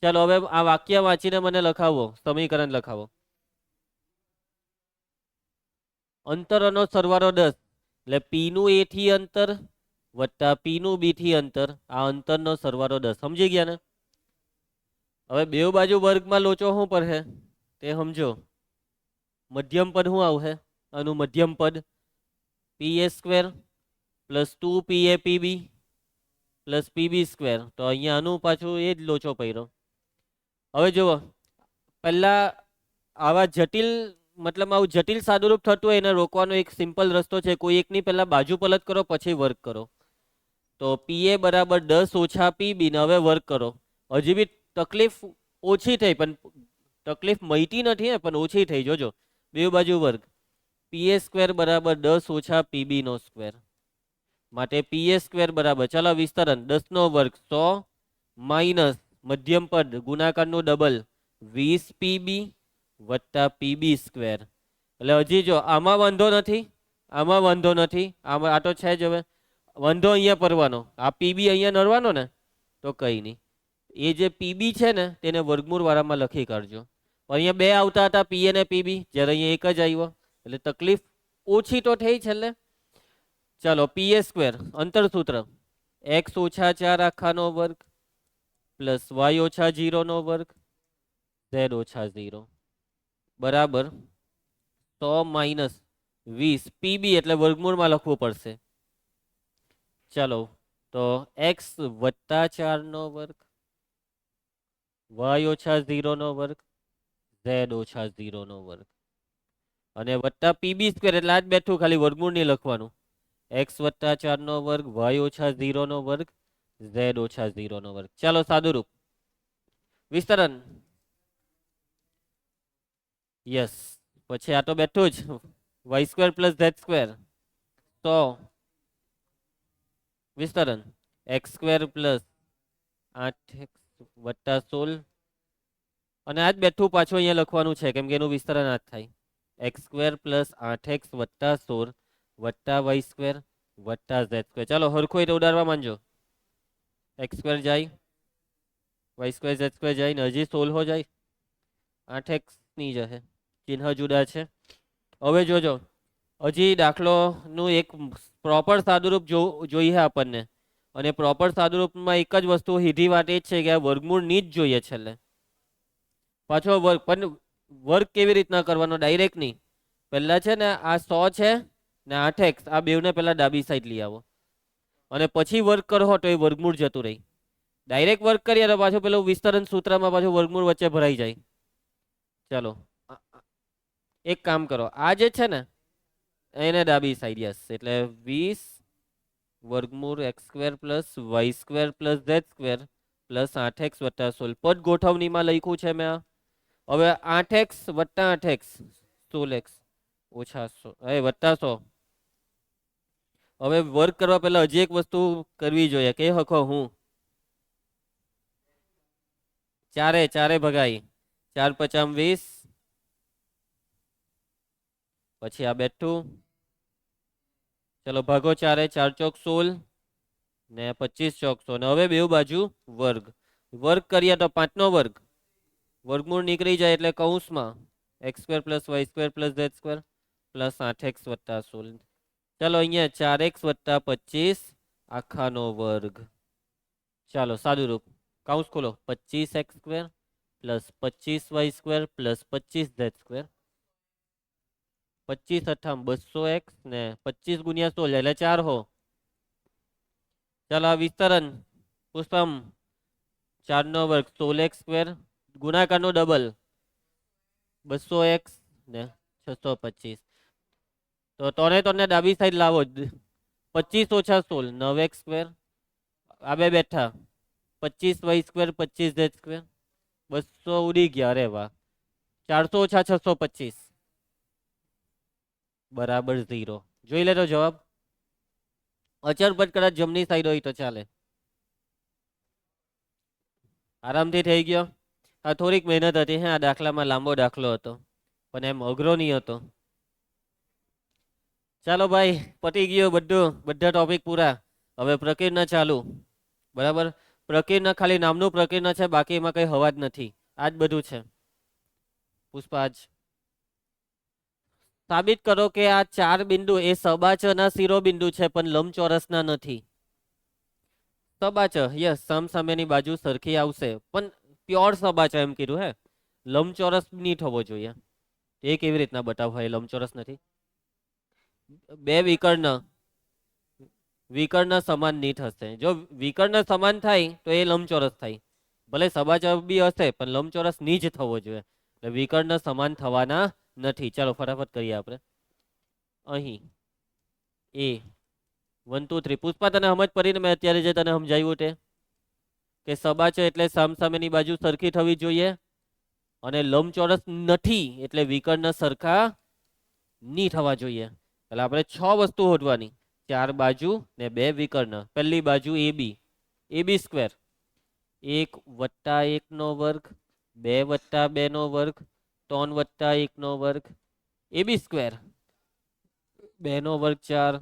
ચાલો હવે આ વાક્ય વાંચીને મને લખાવો, સમીકરણ લખાવો. અંતરનો સરવાળો 10 એટલે P નું A થી અંતર વત્તા P નું B થી અંતર, આ અંતરનો સરવાળો 10. સમજી ગયા ને? હવે બેઉ બાજુ વર્ગમાં લોચો શું પડે તે સમજો. મધ્યમ પદ શું આવશે? આનું મધ્યમ પદ PA² + 2PAPB + PB². તો અહીંયા આનું પાછું એ જ લોચો પડ્યો. હવે જુઓ, પહેલા આવા જટિલ, મતલબ આવું જટિલ સાદુરૂપ થતું હોય એને રોકવાનો એક સિમ્પલ રસ્તો છે. કોઈ એકની પહેલા બાજુ પલટ કરો પછી વર્ગ કરો. તો PA બરાબર 10 - PB ને હવે વર્ગ કરો. હજી બી તકલીફ ઓછી થઈ, પણ તકલીફ મટી નથી ને, પણ ઓછી થઈ. જોજો, બે બાજુ વર્ગ. PA² બરાબર 10 - PB². માટે PA² બરાબર, ચાલો વિસ્તરણ 10 નો વર્ગ 100 માઇનસ મધ્યમ પદ ગુણાકારનું ડબલ 20 PB વત્તા PB સ્ક્વેર. એટલે હજી જો આમાં વાંધો નથી, આમાં વાંધો નથી, આમાં આ તો છે જ. હવે વાંધો અહીંયા પડવાનો, આ PB અહીંયા નડવાનો ને તો કંઈ નહીં. એ જે PB છે ને તેને વર્ગમૂળ વાળામાં લખી કાઢજો. અહીંયા બે આવતા હતા P અને PB, જ્યારે અહીંયા એક જ આવ્યો એટલે તકલીફ ઓછી તો થઈ છેલ્લે. ચાલો PA સ્ક્વેર અંતર સૂત્ર x ઓછા 4 આખાનો વર્ગ પ્લસ y ઓછા 0 નો વર્ગ z ઓછા 0 બરાબર 100 માઇનસ 20 PB એટલે વર્ગમૂળમાં લખવું પડશે. ચાલો તો x વત્તા 4 નો વર્ગ y ઓછા 0 નો વર્ગ z ઓછા 0 નો વર્ગ અને વત્તા PB સ્ક્વેર એટલે આ જ બેઠું, ખાલી વર્ગમૂળ નહીં લખવાનું. x વત્તા 4 નો વર્ગ y ઓછા 0 નો વર્ગ z ઓછા 0 નો વર્ગ. ચાલો સાદુરૂપ વિસ્તરણ. યસ, પછી આ તો બેઠું જ y square plus z square તો વિસ્તરણ x સ્ક્વેર પ્લસ 8x વત્તા 16 અને આ જ બેઠું પાછું અહીંયા લખવાનું છે કેમ કે એનું વિસ્તરણ આ જ થાય. x સ્ક્વેર પ્લસ 8x વત્તા 16 વત્તા y સ્ક્વેર વત્તા z સ્ક્વેર. ચાલો હરખું એટલે ઉડાડવા માંડજો. x સ્ક્વેર જાય, y સ્ક્વેર z સ્ક્વેર જાય ને હજી 16 હો જાય, 8x ની જશે, ચિહ્ન જુદા છે. હવે જોજો હજી દાખલોનું એક પ્રોપર સાદુરૂપ જોઈએ આપણને, અને પ્રોપર સાદુરૂપમાં એક જ વસ્તુ સીધી વાત એ જ છે કે આ વર્ગમૂળ ની જ જોઈએ છેલ્લે. પાછો વર્ગ પણ વર્ગ કેવી રીતના કરવાનો? ડાયરેક્ટ નહીં. પહેલા છે ને આ 100 છે ને 8x આ બેવને પહેલા ડાબી સાઈડ લઈ આવો અને પછી વર્ગ કરો તો એ વર્ગમૂળ જતું રહી. ડાયરેક્ટ વર્ગ કરીએ તો પાછું પેલું વિસ્તરણ સૂત્રમાં પાછું વર્ગમૂળ વચ્ચે ભરાઈ જાય. ચાલો એક કામ કરો, આ જે છે ને એને ડાબી સાઈડ, યસ, એટલે 20 વર્ગમૂળ x square plus y square plus z square plus 8x વત્તા 16 પદ ગોઠવણીમાં લખ્યું છે મેં. હવે 8x વત્તા 8x 16x ઓછા 100 વત્તા 100. હવે વર્ક કરવા પહેલા હજી એક વસ્તુ કરવી જોઈએ કે હકો હું ચારે ભગાઈ 4 5 20 પછી આ બેઠું. ચલો ભાગો 4 4 ચોક 16 ને 25 ચોક 100 ને હવે બે બાજુ વર્ગ. વર્ગ કરીએ તો 5 નો વર્ગ, વર્ગમૂળ નીકળી જાય એટલે કૌંસમાં x square plus y square plus z square plus 8x વત્તા 16. ચાલો અહીંયા 4x વત્તા 25 આખાનો વર્ગ. ચાલો સાદુરૂપ કૌંસ ખોલો 25x square plus 25y square plus 25z square 25 અઠામ 200x ને 25 ગુણ્યા 16 એટલે 4 હો. ચાલો આ વિસ્તરણ પુષ્પમ 4 નો વર્ગ 16x સ્ક્વેર ગુણાકારનો ડબલ 200x ને 625. તો તોને ડાબી સાઈડ લાવો. 25 ઓછા 16 9x સ્ક્વેર આ બે બેઠા 25y સ્ક્વેર 25z સ્ક્વેર 200 ઉડી ગયા. અરે વાહ. 400 ઓછા 625 બરાબર 0. જોઈ લેતો જવાબ. અચરપટ કદાચ જમણી સાઈડ હોય તો ચાલે. આરામથી થઈ ગયો. આ થોડીક મહેનત હતી હે, આ દાખલામાં લાંબો દાખલો હતો પણ એમ અઘરો નહીં હતો. ચાલો ભાઈ પતી ગયો બધું, બધા ટોપિક પૂરા. હવે પ્રકીર્ણ ચાલુ. બરાબર, પ્રકીર્ણ ખાલી નામનું પ્રકીર્ણ છે, બાકી એમાં કઈ હવા જ નથી. આ જ બધું છે. પુષ્પા જ સાબિત કરો કે આ 4 બિંદુ એ સબાચના શિરોબિંદુ છે પણ લંબચોરસના નથી. સબાચ યસ, સામસામેની બાજુ સરખી આવશે પણ પ્યોર સબાચ એમ કીધું હે, લંબચોરસ નહીં થવો જોઈએ. એ કેવી રીતના બતાવો એ લંબચોરસ નથી? બે વિકર્ણ સમાન નહીં થશે. જો વિકર્ણ સમાન થાય તો એ લંબચોરસ થાય. ભલે સબાચ બી હશે પણ લંબચોરસ નહીં જ થવો જોઈએ. એટલે વિકર્ણ સમાન થવાના નથી. ચાલો ફટાફટ કરીએ આપણે. અહીં એ 1 2 3 પુષ્પા તને સમજ પડીને મેં અત્યારે જે તને સમજાવ્યું તે કે સબાચ એટલે સામસામેની બાજુ સરખી થવી જોઈએ અને લંબચોરસ નથી એટલે વિકર્ણ સરખા નહીં થવા જોઈએ. એટલે આપણે 6 વસ્તુ શોધવાની, 4 બાજુ ને 2 વિકર્ણ. પહેલી બાજુ AB સ્ક્વેર 1 વત્તા 1 નો વર્ગ 2 વત્તા 2 નો વર્ગ 3 વત્તા 1 નો વર્ગ AB સ્ક્વેર 2 નો વર્ગ 4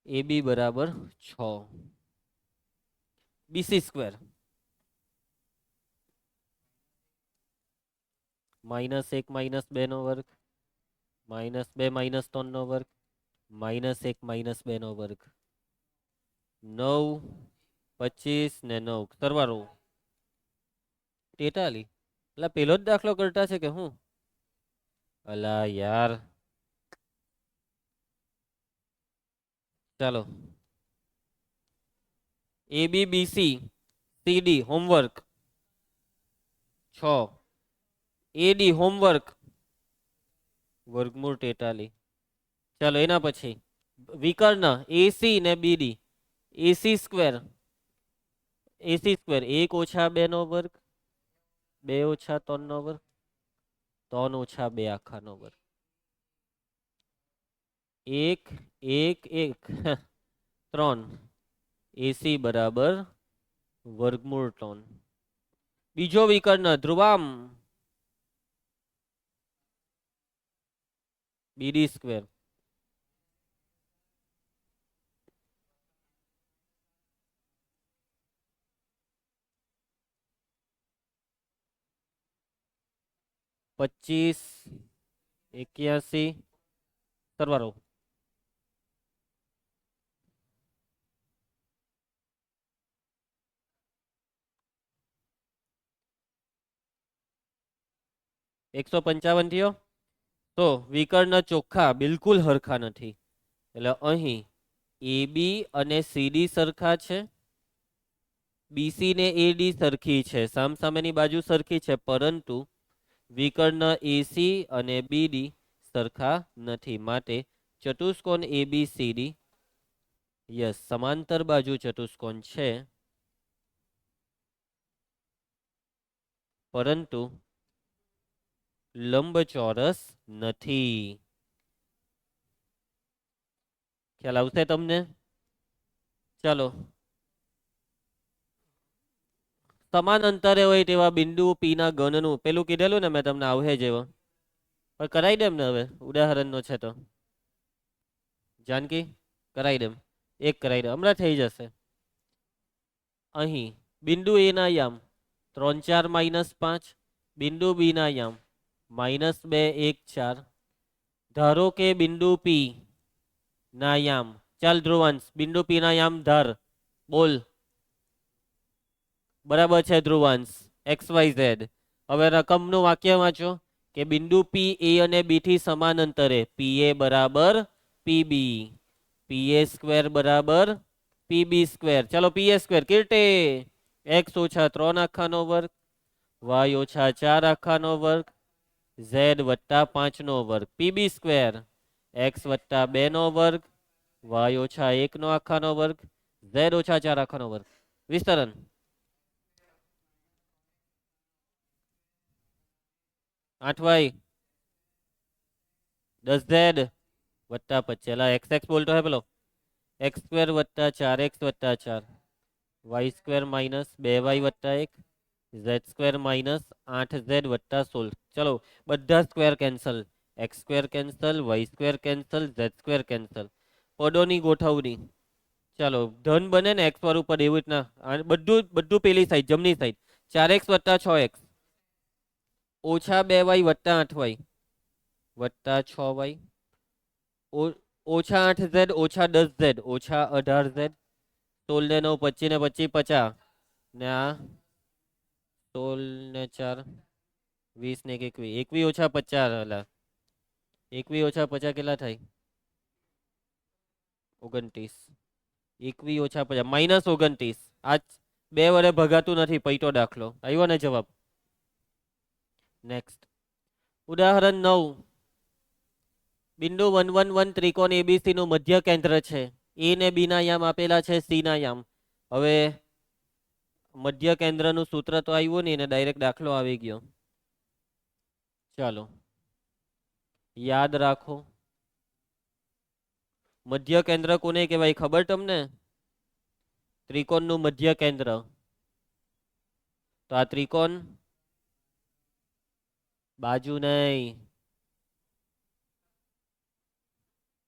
AB બરાબર 6 BC સ્ક્વેર -1 -2 નો વર્ગ -2 -3 નો વર્ગ -1 -2 નો વર્ગ 9 25 ને 9 સરવાળો 43 એટલે પેલો જ દાખલો કરતા છે કે હું અલા યાર ચાલો ABBC CD homework 6 AD homework વર્ગમૂળ 43 ચાલો એના પછી વિકર્ણ AC ને BD AC સ્ક્વેર 1 ઓછા 2 નો વર્ગ 2 ઓછા 3 નો વર્ગ 3 ઓછા 2 આખાનો વર્ગ 1 1 1 3 AC બરાબર વર્ગમૂળ 3 બીજો વિકર્ણ ધ્રુવામ BD સ્ક્વેર 25 81 સરવાળો 155 થયો તો વિકર્ણ ચોખ્ખા બિલકુલ હરખા નથી એટલે અહીં AB અને CD સરખા છે BC ને AD સરખી છે સામસામેની બાજુ સરખી છે પરંતુ વિકર્ણ AC અને BD સરખા નથી માટે ચતુષ્કોણ ABCD યસ સમાંતર બાજુ ચતુષ્કોણ છે પરંતુ લંબચોરસ નથી ખ્યાલ આવશે તમને ચાલો સમાન અંતરે હોય તેવા બિંદુ P ના ઘનનું પેલું કીધેલું ને મેં તમને આવહે જેવો પણ કરાઈ દેમ ને હવે ઉદાહરણનો છે તો જાનકી કરાઈ દેમ એક કરાઈ દે હમણાં થઈ જશે અહીં બિંદુ A ના યામ 3 4 -5 બિંદુ B ના યામ -2 1 4 ધારો કે બિંદુ P ના યામ ચાલ ધ્રુવાંશ બિંદુ P ના યામ ધાર બોલ બરાબર છે ધ્રુવાંશ XYZ હવે રકમનું વાક્ય વાંચો કે બિંદુ P A અને B થી સમાન અંતરે PA બરાબર PB PA સ્ક્વેર બરાબર PB સ્ક્વેર ચલો PA સ્ક્વેર કીર્તે x ઓછા 3 આખાનો વર્ગ y ઓછા 4 આખાનો વર્ગ z વત્તા 5 નો વર્ગ PB સ્ક્વેર x વત્તા 2 નો વર્ગ y ઓછા 1 નો આખાનો વર્ગ z ઓછા 4 આખાનો વર્ગ વિસ્તરણ 8y 10z વત્તા 25 એલા x બોલતો હે પેલો x સ્ક્વેર વત્તા 4x વત્તા 4 y સ્ક્વેર માઇનસ 2y વત્તા 1 z સ્ક્વેર માઇનસ 8z વત્તા 16 ચલો બધા square cancel x square cancel y square cancel z square cancel પદોની ગોઠવણી ચાલો ધન બને ને x વાળું પદ એવી રીતના બધું બધું પેલી સાઈડ જમણી સાઈડ 4x વત્તા 6x ઓછા 2y વત્તા 8y વત્તા 6y ઓછા 8z ઓછા 10z ઓછા 18z 16 ને 9 25 ને 25 50 ને આ 16 ને 4 20 ને 21 21 ઓછા 50 અલા 21 ઓછા 50 કેટલા થાય 29 21 ઓછા 50 -29 આ બે વડે ભગાતું નથી પૈતો દાખલો આવ્યો ને જવાબ નેક્સ્ટ ઉદાહરણ 9 બિંદુ 1 1 1 ત્રિકોણ ABC નું મધ્ય કેન્દ્ર છે A ને B ના યામ આપેલા છે C ના યામ હવે મધ્ય કેન્દ્રનું સૂત્ર તો આવ્યું નહીં ને ડાયરેક્ટ દાખલો આવી ગયો ચાલો યાદ રાખો મધ્ય કેન્દ્ર કોને કહેવાય ખબર તમને ત્રિકોણનું મધ્ય કેન્દ્ર. તો આ ત્રિકોણ બાજુ નહીં,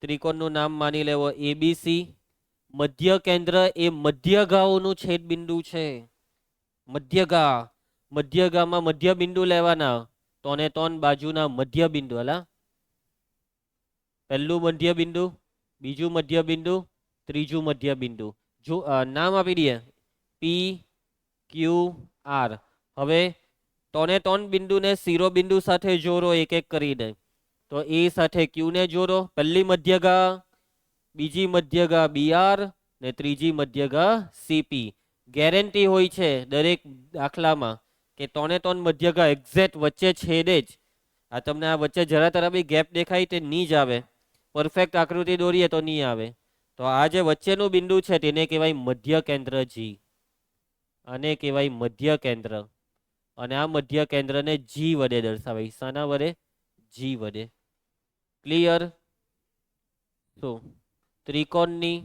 ત્રિકોણનું નામ માની લેવો એબીસી. મધ્ય કેન્દ્ર એ મધ્યગાઓનું છેદ બિંદુ છે. મધ્યગા, મધ્યગામાં મધ્ય બિંદુ લેવાના. તોને તોન બાજુના મધ્ય બિંદુ. હલા પહેલું મધ્ય બિંદુ, બીજું મધ્ય બિંદુ, ત્રીજું મધ્ય બિંદુ. જો નામ આપી દઈએ પી ક્યુ આર. હવે તોને તોન બિંદુને શિરોબિંદુ સાથે જોડો એક એક કરીને. તો એ સાથે ક્યુ ને જોડો, પહેલી મધ્યગા, બીજી મધ્યગા બીઆર ને ત્રીજી મધ્યગા સીપી. ગેરંટી હોય છે દરેક દાખલામાં કે તોને તોન મધ્યગા એક્ઝેક્ટ વચ્ચે છેદે જ. આ તમને આ વચ્ચે જરા તરા બી ગેપ દેખાય તે નહીં જ આવે. પરફેક્ટ આકૃતિ દોરીએ તો નહીં આવે. તો આ જે વચ્ચેનું બિંદુ છે તેને કહેવાય મધ્ય કેન્દ્ર જી. આને કહેવાય મધ્ય કેન્દ્ર. અને આ મધ્ય કેન્દ્રને જી વડે દર્શાવાય. શાના વડે? જી વડે. ક્લિયર? તો ત્રિકોણની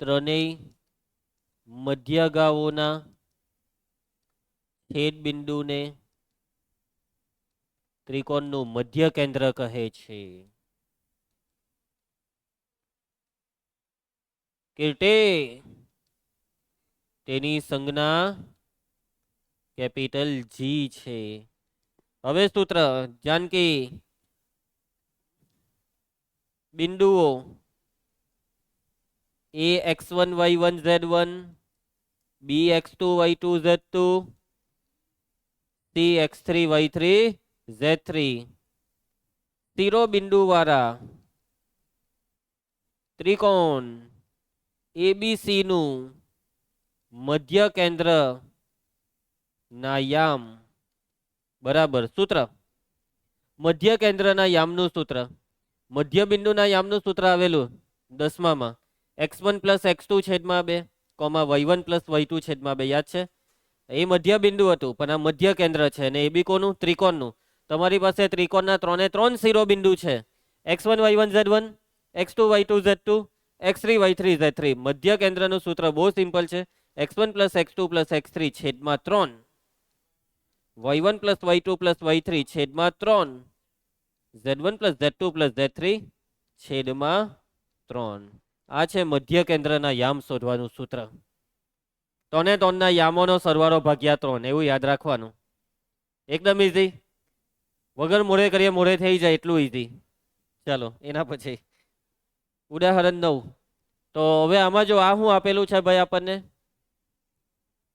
ત્રણેય મધ્યગાઓના છેદ બિંદુને ત્રિકોણનું મધ્ય કેન્દ્ર કહે છે. કે તેની સંજ્ઞા કેપિટલ જી છે. હવે સૂત્ર જાનકી, બિંદુઓ એ x1 y1 z1, b x2 y2 z2, c x3 y3 z3. શિરોબિંદુ વાળા ત્રિકોણ એબીસી નું મધ્ય કેન્દ્ર ના યામ બરાબર. સૂત્ર મધ્ય કેન્દ્રના યામનું સૂત્ર, મધ્ય બિંદુના યામનું સૂત્ર આવેલું 10માં. x1 પ્લસ x2 છેદમાં 2 કોમા y1 પ્લસ y2 છેદમાં 2. યાદ છે? એ મધ્ય બિંદુ હતું પણ આ મધ્ય કેન્દ્ર છે. અને એ બી કોનું? ત્રિકોણનું. તમારી પાસે ત્રિકોણના ત્રણે ત્રણ શિરોબિંદુ છે. x1 y1 z1, x2 y2 z2, x3 y3 z3. મધ્ય કેન્દ્રનું સૂત્ર બહુ સિમ્પલ છે. x1 plus x2 plus x3 છેદમાં 3, y1 plus y2 plus y3 છેદમાં 3, z1 plus z2 plus z3 છેદમાં 3. આ છે મધ્ય કેન્દ્રના યામ શોધવાનું સૂત્ર. તોને તોનના યામોનો સરવાળો ભાગ્યા 3, એવું યાદ રાખવાનું. એકદમ ઈઝી. વગર મોડે કરીએ મોડે થઈ જાય એટલું ઈઝી. ચાલો એના પછી ઉદાહરણ 9. તો હવે આમાં જો આ શું આપેલું છે ભાઈ આપણને?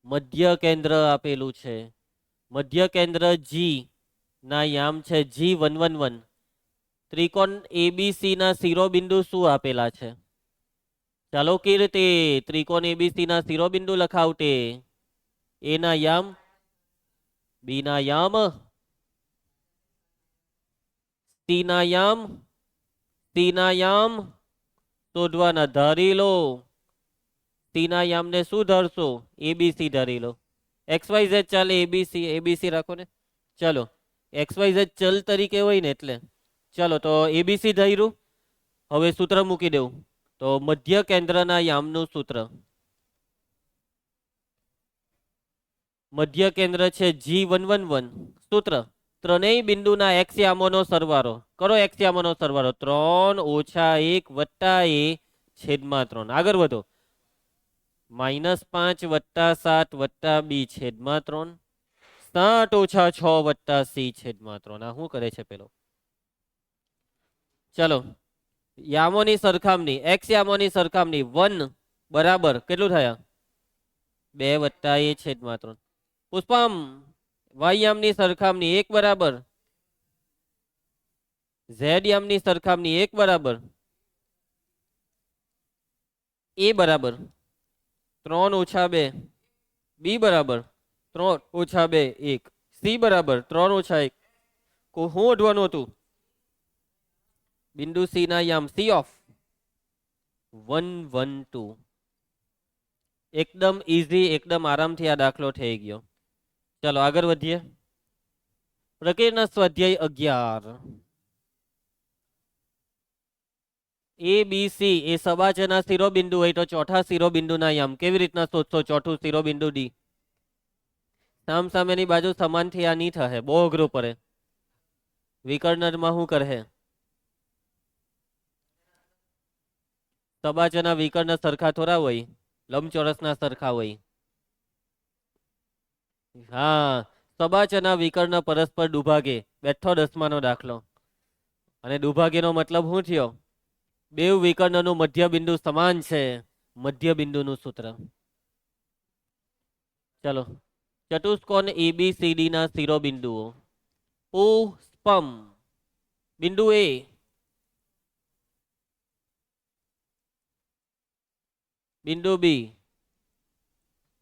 મધ્ય કેન્દ્ર આપેલું છે. મધ્ય કેન્દ્ર જી ના યામ છે G111. ત્રિકોણ એબીસી ના શિરોબિંદુ શું આપેલા છે? ચાલો કીર્તિ ત્રિકોણ એબીસી ના શિરોબિંદુ લખાવતે. એ ના યામ, બી ના યામ, સી ના યામ, સી ના યામ શોધવાના. ધારી લો સી ના યામને શું ધરશો? એબીસી ધારી લો. XYZ ચાલે, એબીસી એબીસી રાખો ને. ચલો XYZ ચલ તરીકે હોય ને એટલે. ચલો તો એબીસી ધાર્યું. હવે સૂત્ર મૂકી દેવું. તો મધ્ય કેન્દ્રના યામનું સૂત્ર, મધ્ય કેન્દ્ર છે G111. સૂત્ર ત્રણેય બિંદુના x યામોનો સરવાળો કરો. x યામોનો સરવાળો 3 ઓછા 1 વત્તા a છેદમાં 3. આગળ વધો. -5 વત્તા 7 વત્તા b છેદમાં 3. 7 ઓછા 6 વત્તા c છેદમાં 3. આ શું કરે છે પેલો? ચલો યામોની સરખામણી, x યામોની સરખામણી 1 બરાબર કેટલું થયા? 2 વત્તા a છેદમાં 3. પુષ્પમ y યામની સરખામણી 1 બરાબર, z યામની સરખામણી 1 બરાબર, a બરાબર 3 ઓછા 2, b બરાબર 3 ઓછા 2 1, c બરાબર 3 ઓછા 1. શું ઓઢવાનું હતું? બિંદુ સી ના યામ C ઓફ 1 1 2. એકદમ ઈઝી, એકદમ આરામથી આ દાખલો થઈ ગયો. ચલો આગળ વધીએ. પ્રકીર્ણ સ્વાધ્યાય 11. એ બી સી એ સબાચના શિરોબિંદુ હોય તો ચોથા શિરોબિંદુના યામ કેવી રીતના શોધશો? ચોથું શિરોબિંદુ ડી. સામસામેની બાજુ સમાનથી આ નહીં થશે, બહુ અઘરું પડે. વિકર્ણમાં શું કરે? સબાચના વિકર્ણ સરખા થોડા હોય, લંબચોરસના સરખા હોય. હા, સબાચના વિકર્ણ પરસ્પર દુભાગે. બેઠો 10માનો દાખલો. અને દુભાગેનો મતલબ શું થયો? બેવ વિકર્ણનું મધ્ય બિંદુ સમાન છે. મધ્ય બિંદુનું સૂત્ર. ચલો, ચતુષ્કોણ એબીસીડી ના શિરોબિંદુઓ. પુષ્પમ બિંદુ એ, બિંદુ બી,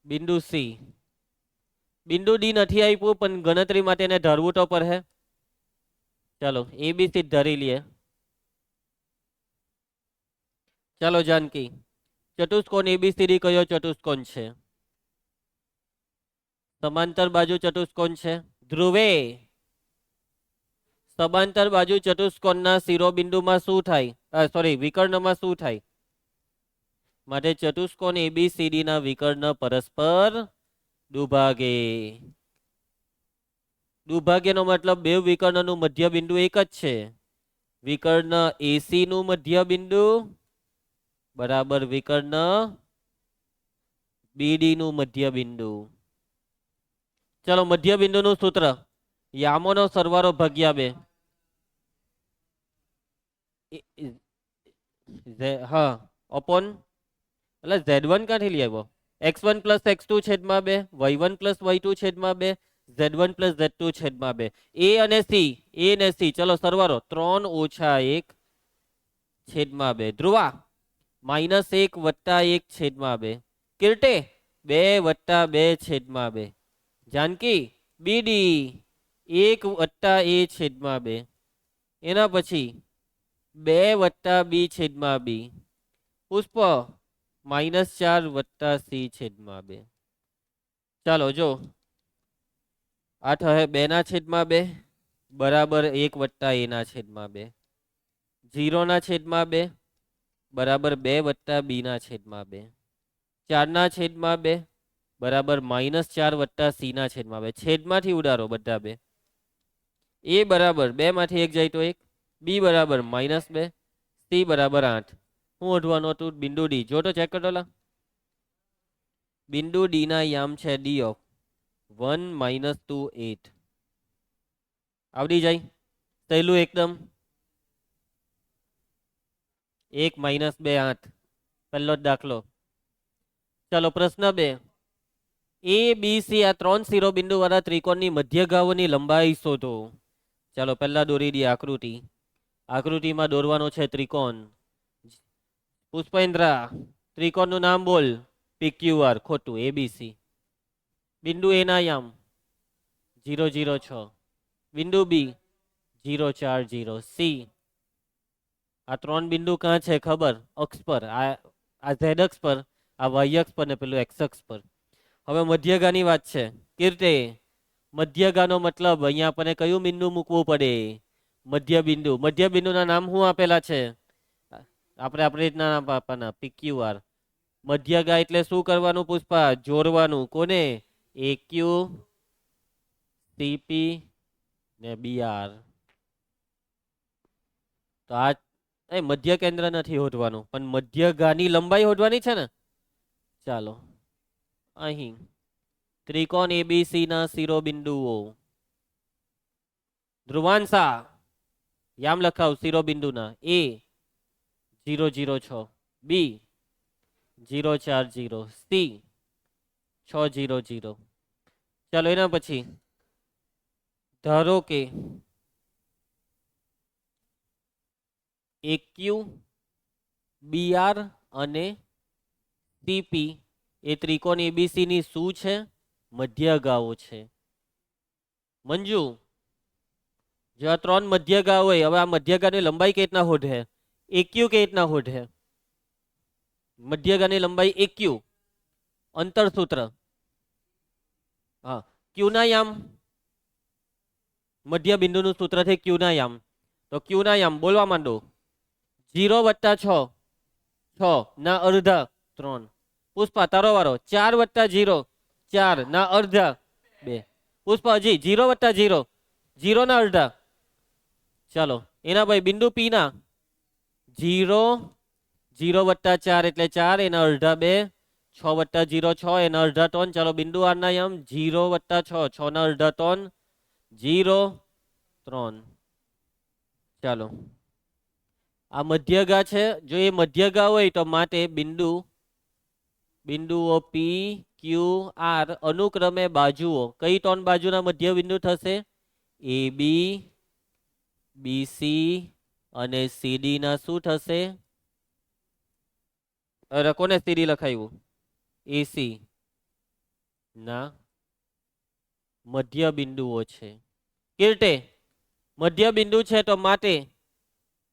બિંદુ સી. બિંદુ ડી નથી આપ્યું, પણ ગણતરી માટે એને ધરવું તો પડે. ચાલો એબીસી ધરી લઈએ. ચાલો જાનકી, ચતુષ્કોણ એબીસીડી કયો ચતુષ્કોણ છે? સમાંતર બાજુ ચતુષ્કોણ છે. ધ્રુવે, સમાંતર બાજુ ચતુષ્કોણના શિરોબિંદુમાં શું થાય? સોરી, વિકર્ણમાં શું થાય? માટે ચતુષ્કોણ એબીસીડી ના વિકર્ણ પરસ્પર દુભાગે. દુભાગ્યનો મતલબ બે વિકર્ણનું મધ્ય બિંદુ એક જ છે. વિકર્ણ એસી નું મધ્ય બિંદુ બરાબર વિકર્ણ બીડી નું મધ્ય બિંદુ. ચલો, મધ્ય બિંદુનું સૂત્ર યામોનો સરવાળો ભાગ્યા 2. હા, અપોન એટલે Z1 ક્યાંથી લઈ આવ્યો? x1 પ્લસ x2 છેદમાં 2, y1 પ્લસ y2 છેદમાં 2, Z1 પ્લસ Z2 છેદમાં 2. એ અને સી, ચલો સરવાળો 3 ઓછા 1 છેદમાં 2. ધ્રુવા -1 વત્તા 1 છેદમાં 2. કિર્ટે 2 વત્તા 2 છેદમાં 2. જાનકી બીડી 1 વત્તા એ છેદમાં 2. એના પછી 2 વત્તા બી છેદમાં બી. પુષ્પ -4 વત્તા સી છેદમાં 2. ચાલો જો આ થશે 2 ના છેદમાં 2 બરાબર 1 વત્તા એ ના છેદમાં 2. 0 ના છેદમાં 2 બરાબર 2 વત્તા બી ના છેદમાં 2. 4 ના છેદમાં 2 બરાબર -4 વત્તા સી ના છેદમાં 2. છેદમાંથી ઉડાડો બધા 2. એ બરાબર 2 માંથી 1 જાય તો 1, બી બરાબર -2, સી બરાબર 8. શું ઓઢવાનું હતું? બિંદુ ડી. જો તો ચેક કરતો લા. બિંદુ ડી ના યામ છે ડી ઓફ 1 -2 8. આવડી જાય સહેલું એકદમ. 1 -2 8. પહેલો જ દાખલો. ચાલો પ્રશ્ન 2. એ બી સી આ 3 શિરોબિંદુ વાળા ત્રિકોણની મધ્યગાઓની લંબાઈ શોધો. ચાલો પહેલા દોરી દઈએ આકૃતિ. આકૃતિમાં દોરવાનો છે ત્રિકોણ. પુષ્પેન્દ્ર, ત્રિકોણનું નામ બોલ. PQR. ખોટું. એબીસી. બિંદુ એ ના યામ 0 0 6. બિંદુ બી 0 4 0. સી આ 3 બિંદુ ક્યાં છે ખબર? અક્ષ પર. આ ઝેડ અક્ષ પર, આ વાય અક્ષ પર ને પેલું એક્સ અક્ષ પર. હવે મધ્યગાની વાત છે. કીર્તે, મધ્યગાનો મતલબ અહીંયા આપણને કયું બિંદુ મૂકવું પડે? મધ્ય બિંદુ. મધ્ય બિંદુના નામ શું આપેલા છે? આપણે આપણી રીતના નામ આપવાના. PQR. મધ્યગા એટલે શું કરવાનું પુષ્પા? જોડવાનું. કોને? AQ, CP ને BR. તો આ મધ્ય કેન્દ્ર નથી હોદવાનું, પણ મધ્યગાની લંબાઈ હોદવાની છે ને. ચાલો અહીં ત્રિકોણ એબીસી ના શિરોબિંદુઓ. ધ્રુવાંશા યામ લખાવ શિરોબિંદુના. એ 0 0 6, બી 0 4 0, સી 6 0 0. ચાલો એના પછી ધારો કે એક્યુ, બીઆર અને સીપી એ ત્રિકોણ એબીસી ની શું છે? મધ્યગાઓ છે. મંજુ, જો આ 3 મધ્યગા હોય, હવે આ મધ્યગાની લંબાઈ કઈ રીતના હોધે? એક્યુ કઈ રીતના હોધે? મધ્યગાની લંબાઈ એક્યુ. અંતર સૂત્ર. હા, ક્યુ ના યામ. મધ્ય બિંદુનું સૂત્ર છે ક્યુ ના યામ. તો ક્યુ ના યામ બોલવા માંડો. 0 વત્તા 6, 6 ના અડધા 3. પુષ્પા તારો વારો. 4 વત્તા 0, 4 ના અડધા 2. પુષ્પા હજી 0 વત્તા 0, 0 ના અડધા. ચાલો એના ભાઈ બિંદુ પી ના 0, 0 વત્તા 4 એટલે 4, એના અડધા 2, 6 વત્તા 0, 6, એના અડધા 3. ચાલો બિંદુ આર ના યમ 0 વત્તા 6, 6 ના અડધા 3, 0, 3. ચાલો આ મધ્યગા છે. જો એ મધ્યગા હોય તો માટે બિંદુઓ પી ક્યુ આર અનુક્રમે બાજુઓ કઈ 3 બાજુના મધ્ય બિંદુ થશે? એ બી, બીસી અને સીડી ના શું થશે? અરે કોને સીડી લખાયું? એસી ના મધ્ય બિંદુઓ છે. કિરટે મધ્ય બિંદુ છે તો માટે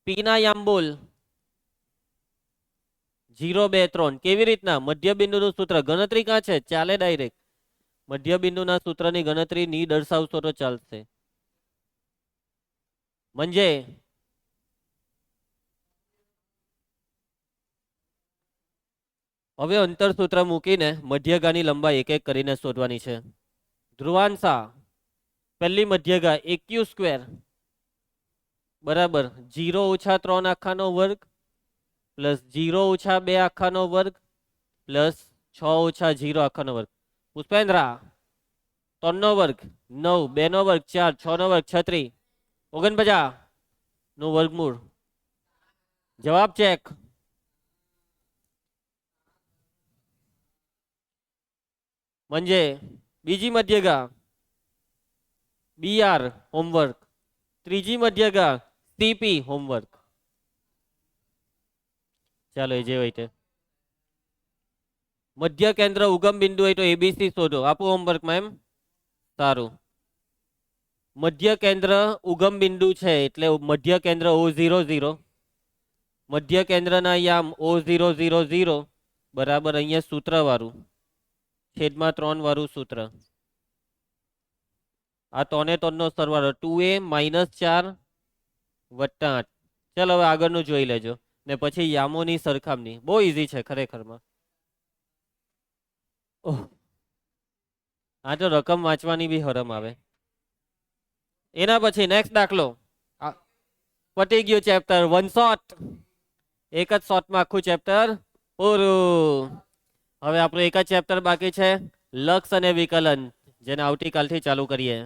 પી ના યામ બોલ 0, 2, 3. કેવી રીતના? મધ્ય બિંદુનું સૂત્ર ગણતરી ક્યાં છે? ચાલે ડાયરેક્ટ. મધ્ય બિંદુના સૂત્રની ગણતરી ની દર્શાવશો તો ચાલશે. म्हणजे હવે અંતર સૂત્ર મૂકીને મધ્યગાની લંબાઈ એક એક કરીને શોધવાની છે. ધ્રુવાંશા પહેલી મધ્યગા AQ સ્ક્વેર બરાબર 0 ઓછા 3 આખાનો વર્ગ પ્લસ 0 ઓછા 2 આખાનો વર્ગ પ્લસ 6 ઓછા 0 આખાનો વર્ગ. પુષ્પેન્દ્રા 3 નો વર્ગ 9, 2 નો વર્ગ 4, 6 નો વર્ગ 36, 49 નું વર્ગમૂળ. જવાબ ચેક. म्हणजे બીજી મધ્યગા BR હોમવર્ક, ત્રીજી મધ્યગા CP હોમવર્ક. ચાલો એ જે હોય તે. મધ્ય કેન્દ્ર ઉગમ બિંદુ હોય તો એબીસી શોધો. આપું હોમવર્કમાં એમ? સારું. મધ્ય કેન્દ્ર ઉગમ બિંદુ છે એટલે મધ્ય કેન્દ્ર O00, મધ્ય કેન્દ્રના યામ O000 બરાબર અહીંયા સૂત્ર વાળું છેદમાં 3 વાળું સૂત્ર. આ 3 3 નો સરવાળો 2a - 4 વત્તા 8. ચાલો હવે આગળનું જોઈ લેજો ને પછી યામોની સરખામણી. બહુ ઈઝી છે ખરેખરમાં. ઓહ આ તો રકમ વાંચવાની બી હરમ આવે. એના પછી નેક્સ્ટ દાખલો. પતી ગયું ચેપ્ટર. 1 શોટ, એક જ શોટમાં આખું ચેપ્ટર પૂરું. હવે આપણું એક જ ચેપ્ટર બાકી છે લક્ષ અને વિકલન, જેને આવતીકાલથી ચાલુ કરીએ.